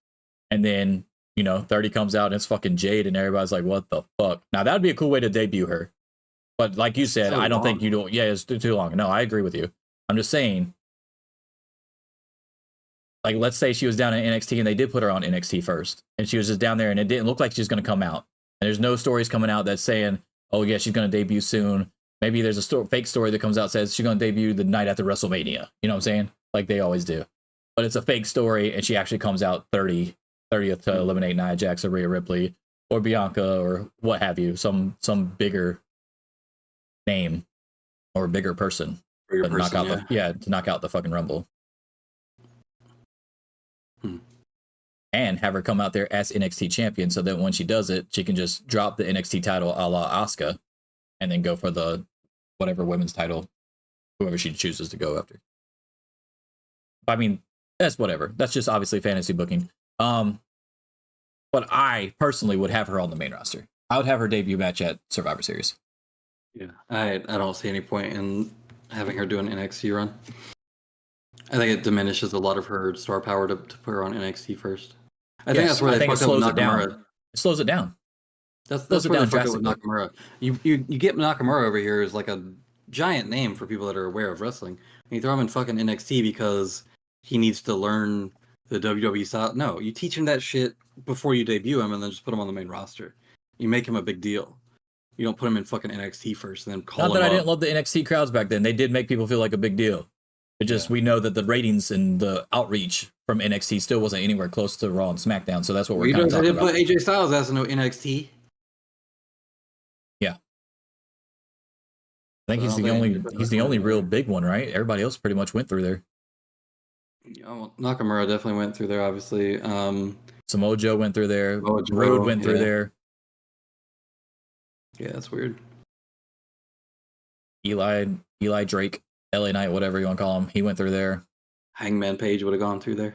And then, 30 comes out and it's fucking Jade and everybody's like, what the fuck? Now, that would be a cool way to debut her. But like you said, I don't think you don't. Yeah, it's too long. No, I agree with you. I'm just saying, like, let's say she was down in NXT and they did put her on NXT first. And she was just down there and it didn't look like she's going to come out. And there's no stories coming out that's saying, oh, yeah, she's going to debut soon. Maybe there's a fake story that comes out that says she's going to debut the night after WrestleMania. You know what I'm saying? Like they always do. But it's a fake story and she actually comes out 30th to eliminate Nia Jax or Rhea Ripley or Bianca or what have you. Some bigger name or bigger person. To knock out the fucking Rumble. And have her come out there as NXT champion so that when she does it, she can just drop the NXT title a la Asuka and then go for the whatever women's title, whoever she chooses to go after. I mean, that's whatever. That's just obviously fantasy booking. But I personally would have her on the main roster. I would have her debut match at Survivor Series. Yeah, I don't see any point in having her do an NXT run. I think it diminishes a lot of her star power to put her on NXT first. I think that's where they fucked up with Nakamura. It slows it down. That's where they fucked up with Nakamura. You get Nakamura over here as like a giant name for people that are aware of wrestling. And you throw him in fucking NXT because he needs to learn the WWE style. No, you teach him that shit before you debut him, and then just put him on the main roster. You make him a big deal. You don't put him in fucking NXT first and then call him Not that I up. didn't love the NXT crowds back then. They did make people feel like a big deal. It just, we know that the ratings and the outreach from NXT still wasn't anywhere close to Raw and SmackDown. So that's what we're kind of talking about. They didn't put AJ Styles as no NXT. Yeah. I think he's the only real big one, right? Everybody else pretty much went through there. Nakamura definitely went through there, obviously. Samoa Joe went through there. Joe, Road went through there. Yeah, that's weird. Eli Drake, LA Knight, whatever you want to call him, he went through there. Hangman Page would have gone through there.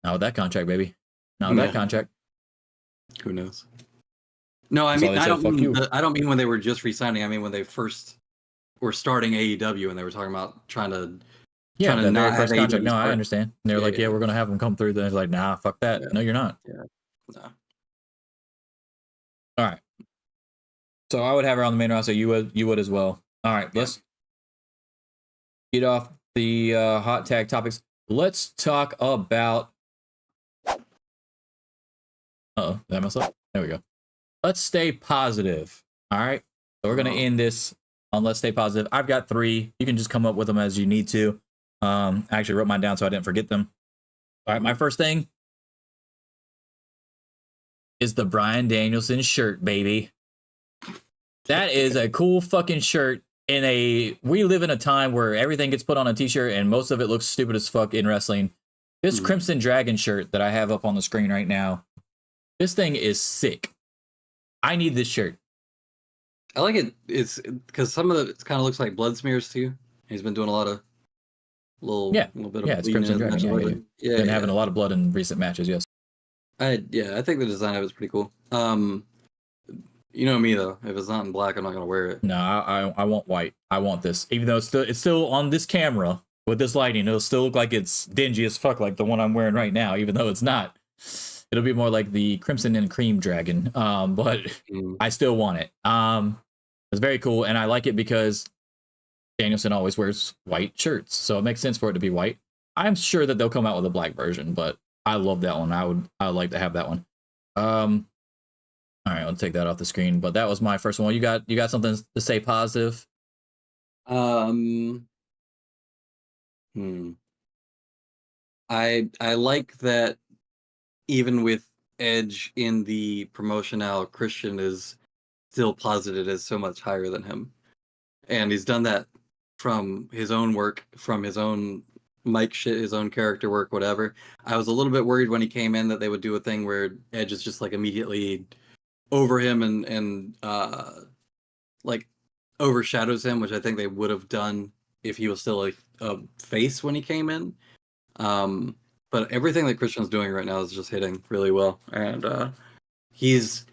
Not with that contract, baby. Not with that contract. Who knows? No, I mean, I don't mean when they were just re-signing. I mean when they first were starting AEW and they were talking about trying to the very first contract. No, I understand. And they're like, we're gonna have them come through. Then it's like, nah, fuck that. No, you're not. Yeah. No. All right. So I would have her on the main roster. You would as well. All right, let's get off the hot tag topics. Let's talk about. Did I mess up? There we go. Let's stay positive. All right. So we're gonna end this on Let's Stay Positive. I've got 3. You can just come up with them as you need to. I actually wrote mine down so I didn't forget them. All right, my first thing is the Bryan Danielson shirt, baby. That is a cool fucking shirt. We live in a time where everything gets put on a t-shirt and most of it looks stupid as fuck in wrestling. This Crimson Dragon shirt that I have up on the screen right now, this thing is sick. I need this shirt. I like it. It's because some of it kind of looks like blood smears too. He's been doing a lot of little bit of it's Crimson Dragon. Been having a lot of blood in recent matches. Yes. I think the design of it's pretty cool. You know me though. If it's not in black, I'm not gonna wear it. No, I want white. I want this. Even though it's still on this camera with this lighting, it'll still look like it's dingy as fuck, like the one I'm wearing right now. Even though it's not, it'll be more like the Crimson and Cream Dragon. But I still want it. It's very cool, and I like it because Danielson always wears white shirts, so it makes sense for it to be white. I'm sure that they'll come out with a black version, but I love that one. I would like to have that one. All right, I'll take that off the screen. But that was my first one. You got something to say positive? I like that even with Edge in the promotion now, Christian is still posited as so much higher than him. And he's done that from his own work, from his own mic shit, his own character work, whatever. I was a little bit worried when he came in that they would do a thing where Edge is just like immediately over him and like overshadows him, which I think they would have done if he was still a face when he came in. But everything that Christian's doing right now is just hitting really well, and he's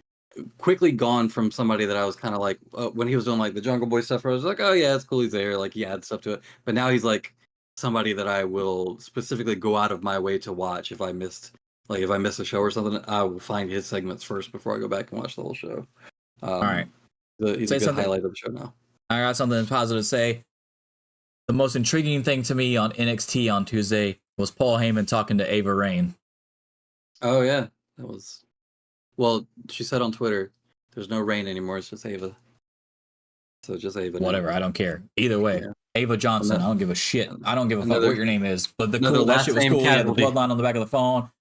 quickly gone from somebody that I was kind of like when he was doing like the Jungle Boy stuff, where I was like, oh yeah, it's cool, he's there, like he adds stuff to it. But now he's like somebody that I will specifically go out of my way to watch if I miss a show or something. I will find his segments first before I go back and watch the whole show. All right, he's a good highlight of the show now. I got something positive to say. The most intriguing thing to me on NXT on Tuesday was Paul Heyman talking to Ava Raine. Oh yeah, that was. Well, she said on Twitter, "There's no Rain anymore. It's just Ava." So just Ava. Whatever, I don't care. Either way, Ava Johnson. I don't give a shit. I don't give a fuck what your name is. But that shit was cool. Yeah, the bloodline on the back of the phone.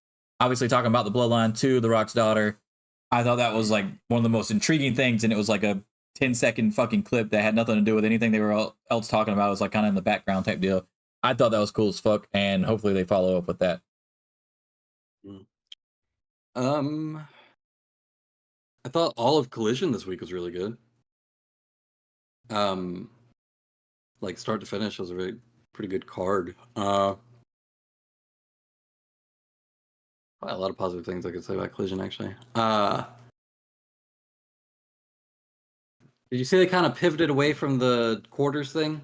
Obviously talking about the bloodline to The Rock's daughter. I thought that was like one of the most intriguing things, and it was like a 10-second fucking clip that had nothing to do with anything they were else talking about. It was like kind of in the background type deal. I thought that was cool as fuck, and hopefully they follow up with that. I thought all of Collision this week was really good. Like start to finish was a pretty good card. A lot of positive things I could say about Collision, actually. Did you see they kind of pivoted away from the quarters thing?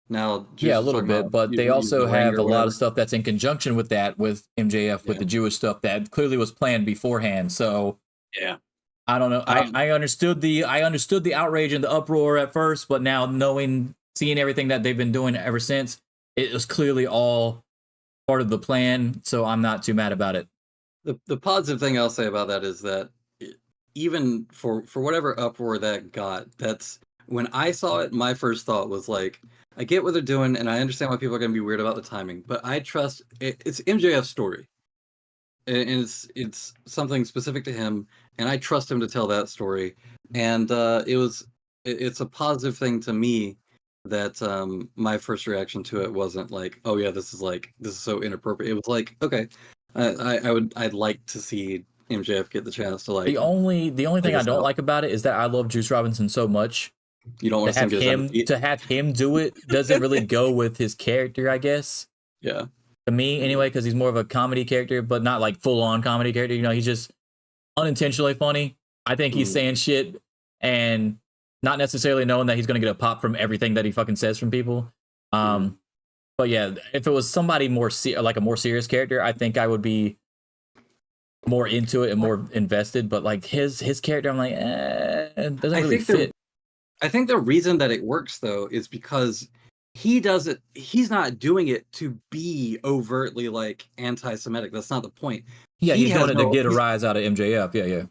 Now, yeah, a little bit, but they also have a lot of stuff that's in conjunction with that, with MJF, with the Jewish stuff that clearly was planned beforehand. So, yeah, I don't know. I understood the outrage and the uproar at first, but now seeing everything that they've been doing ever since, it was clearly all part of the plan. So I'm not too mad about it. The positive thing I'll say about that is that even for whatever uproar that got, that's when I saw it, my first thought was like, I get what they're doing, and I understand why people are going to be weird about the timing, but I trust it's MJF's story, and it's something specific to him, and I trust him to tell that story. And it's a positive thing to me that my first reaction to it wasn't like, oh yeah, this is so inappropriate. It was like, okay, I'd like to see MJF get the chance to like. The only thing I don't like about it is that I love Juice Robinson so much. You don't want to have him do it doesn't really go with his character, I guess. Yeah. To me, anyway, because he's more of a comedy character, but not like full on comedy character. You know, he's just unintentionally funny. I think he's saying shit and not necessarily knowing that he's going to get a pop from everything that he fucking says from people. But yeah, if it was somebody more like a more serious character, I think I would be more into it and more invested. But like his character, I'm like, it doesn't really fit. I think the reason that it works though is because he's not doing it to be overtly like anti-Semitic. That's not the point. Yeah, he's doing it to get a rise out of MJF. Yeah.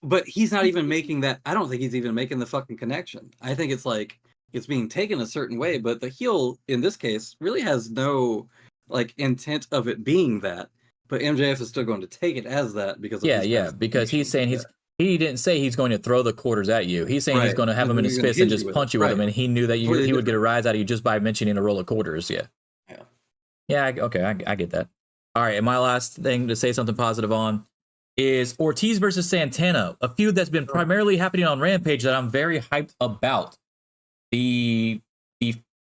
But he's not even making that. I don't think he's even making the fucking connection. I think it's like it's being taken a certain way, but the heel in this case really has no like intent of it being that. But MJF is still going to take it as that because of because he's saying he didn't say he's going to throw the quarters at you. He's saying he's going to have them in his fist and just punch you with them, and he knew that he would get a rise out of you just by mentioning a roll of quarters. Yeah. Okay, I get that. All right, and my last thing to say something positive on is Ortiz versus Santana, a feud that's been primarily happening on Rampage that I'm very hyped about. The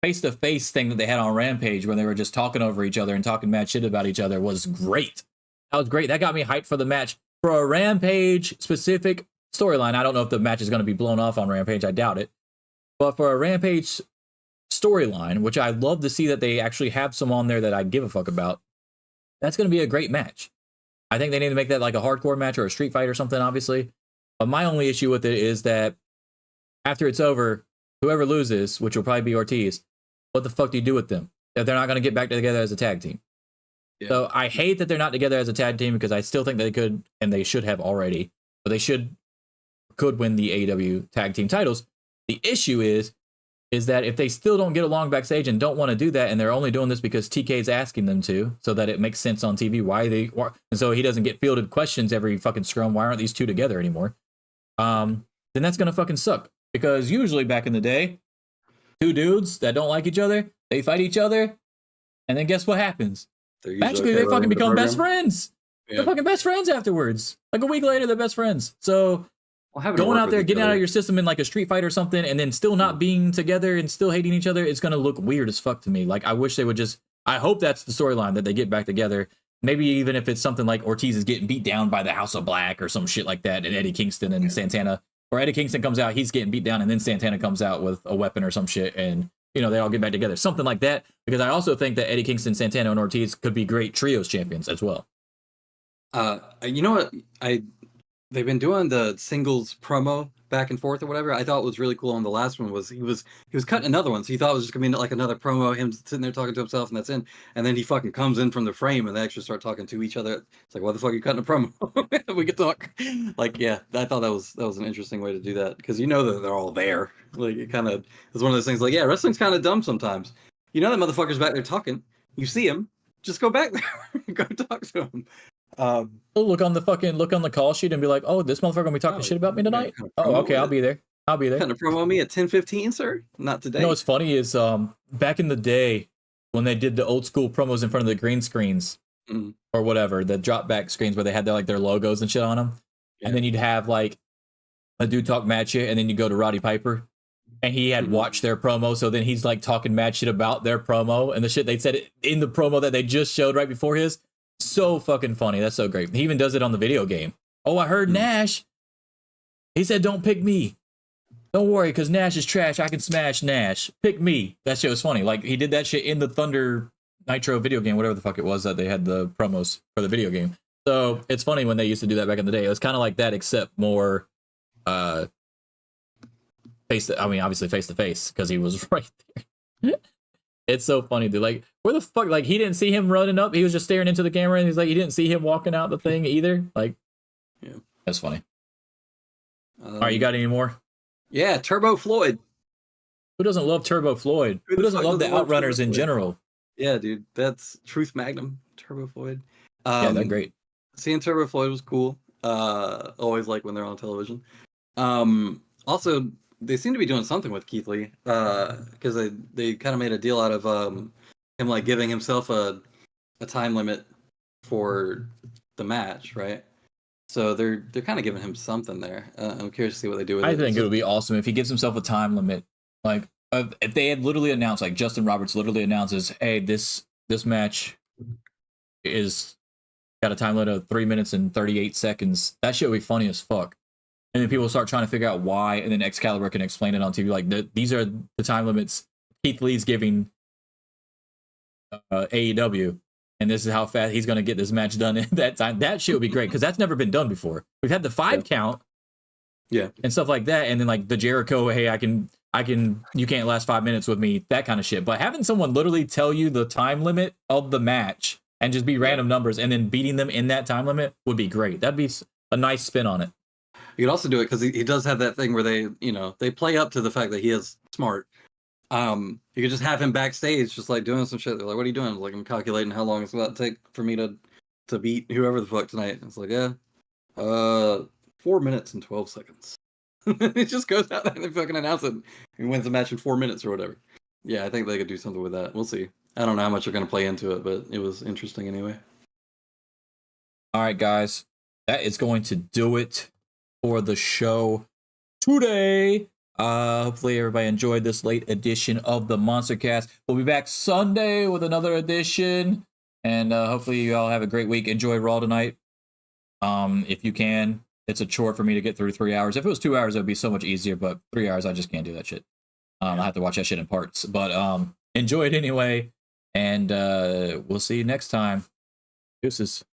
face-to-face thing that they had on Rampage when they were just talking over each other and talking mad shit about each other was great. That was great. That got me hyped for the match. For a Rampage-specific storyline, I don't know if the match is going to be blown off on Rampage. I doubt it. But for a Rampage storyline, which I love to see that they actually have some on there that I give a fuck about, that's going to be a great match. I think they need to make that like a hardcore match or a street fight or something, obviously. But my only issue with it is that after it's over, whoever loses, which will probably be Ortiz, what the fuck do you do with them? If they're not going to get back together as a tag team. Yeah. So I hate that they're not together as a tag team because I still think they could, and they should have already, but they could win the AEW tag team titles. The issue is that if they still don't get along backstage and don't want to do that, and they're only doing this because TK's asking them to, so that it makes sense on TV, and so he doesn't get fielded questions every fucking scrum, why aren't these two together anymore? Then that's going to fucking suck. Because usually back in the day, two dudes that don't like each other, they fight each other, and then guess what happens? Magically, they fucking become best friends. Yeah. They're fucking best friends afterwards. Like a week later, they're best friends. So going out there, getting out of your system in like a street fight or something, and then still not being together and still hating each other, it's going to look weird as fuck to me. Like, I wish they would just... I hope that's the storyline, that they get back together. Maybe even if it's something like Ortiz is getting beat down by the House of Black or some shit like that, and Eddie Kingston and Santana... Or Eddie Kingston comes out, he's getting beat down, and then Santana comes out with a weapon or some shit, and, you know, they all get back together. Something like that, because I also think that Eddie Kingston, Santana, and Ortiz could be great trios champions as well. You know what? They've been doing the singles promo back and forth or whatever. I thought was really cool on the last one was he was cutting another one, so he thought it was just gonna be like another promo, him sitting there talking to himself, and that's in. And then he fucking comes in from the frame, and they actually start talking to each other. It's like, why the fuck are you cutting a promo? We could talk. Like, yeah, I thought that was an interesting way to do that, because you know that they're all there. Like, it kind of is one of those things. Like, yeah, wrestling's kind of dumb sometimes. You know that motherfucker's back there talking. You see him, just go back there, go talk to him. Look on the call sheet and be like, oh, this motherfucker gonna be talking shit about me tonight. Okay, I'll be there. Kind of promo me at 10:15, sir. Not today. You know what's funny is back in the day when they did the old school promos in front of the green screens or whatever, the drop back screens where they had their logos and shit on them, and then you'd have like a dude talk mad shit, and then you go to Roddy Piper, and he had watched their promo, so then he's like talking mad shit about their promo and the shit they said in the promo that they just showed right before his. So fucking funny. That's so great. He even does it on the video game. Oh, I heard Nash. He said, don't pick me. Don't worry, because Nash is trash. I can smash Nash. Pick me. That shit was funny. Like, he did that shit in the Thunder Nitro video game, whatever the fuck it was that they had the promos for the video game. So it's funny when they used to do that back in the day. It was kind of like that, except more obviously face to face because he was right there. It's so funny, dude. Like, where the fuck? Like, he didn't see him running up. He was just staring into the camera, and he's like, he didn't see him walking out the thing either. Like, yeah, that's funny. All right, you got any more? Yeah, Turbo Floyd. Who doesn't love Turbo Floyd? Who doesn't love the Outrunners in general? Yeah, dude, that's Truth Magnum, Turbo Floyd. Yeah, they're great. Seeing Turbo Floyd was cool. Always like when they're on television. Also, they seem to be doing something with Keith Lee, because they kind of made a deal out of him like giving himself a time limit for the match, right? So they're kind of giving him something there. I'm curious to see what they do with it. I think it would be awesome if he gives himself a time limit. Like, if they had literally announced, like Justin Roberts literally announces, hey, this match is got a time limit of 3 minutes and 38 seconds. That shit would be funny as fuck. And then people start trying to figure out why, and then Excalibur can explain it on TV. Like, these are the time limits Keith Lee's giving AEW, and this is how fast he's going to get this match done in that time. That shit would be great, because that's never been done before. We've had the 5 count, and stuff like that, and then like the Jericho, hey, I can, you can't last 5 minutes with me, that kind of shit. But having someone literally tell you the time limit of the match and just be random numbers, and then beating them in that time limit would be great. That'd be a nice spin on it. You could also do it because he does have that thing where they play up to the fact that he is smart. You could just have him backstage, just like doing some shit. They're like, "What are you doing?" Like, I'm calculating how long it's about to take for me to beat whoever the fuck tonight. It's like, 4 minutes and 12 seconds. It just goes out there and they fucking announce it. He wins the match in 4 minutes or whatever. Yeah, I think they could do something with that. We'll see. I don't know how much they're going to play into it, but it was interesting anyway. All right, guys, that is going to do it for the show today. Hopefully everybody enjoyed this late edition of the MonsterCast. We'll be back Sunday with another edition, and hopefully you all have a great week. Enjoy Raw tonight. If you can. It's a chore for me to get through 3 hours. If it was 2 hours, it would be so much easier, but 3 hours, I just can't do that shit. I have to watch that shit in parts, but enjoy it anyway, and we'll see you next time. Deuces.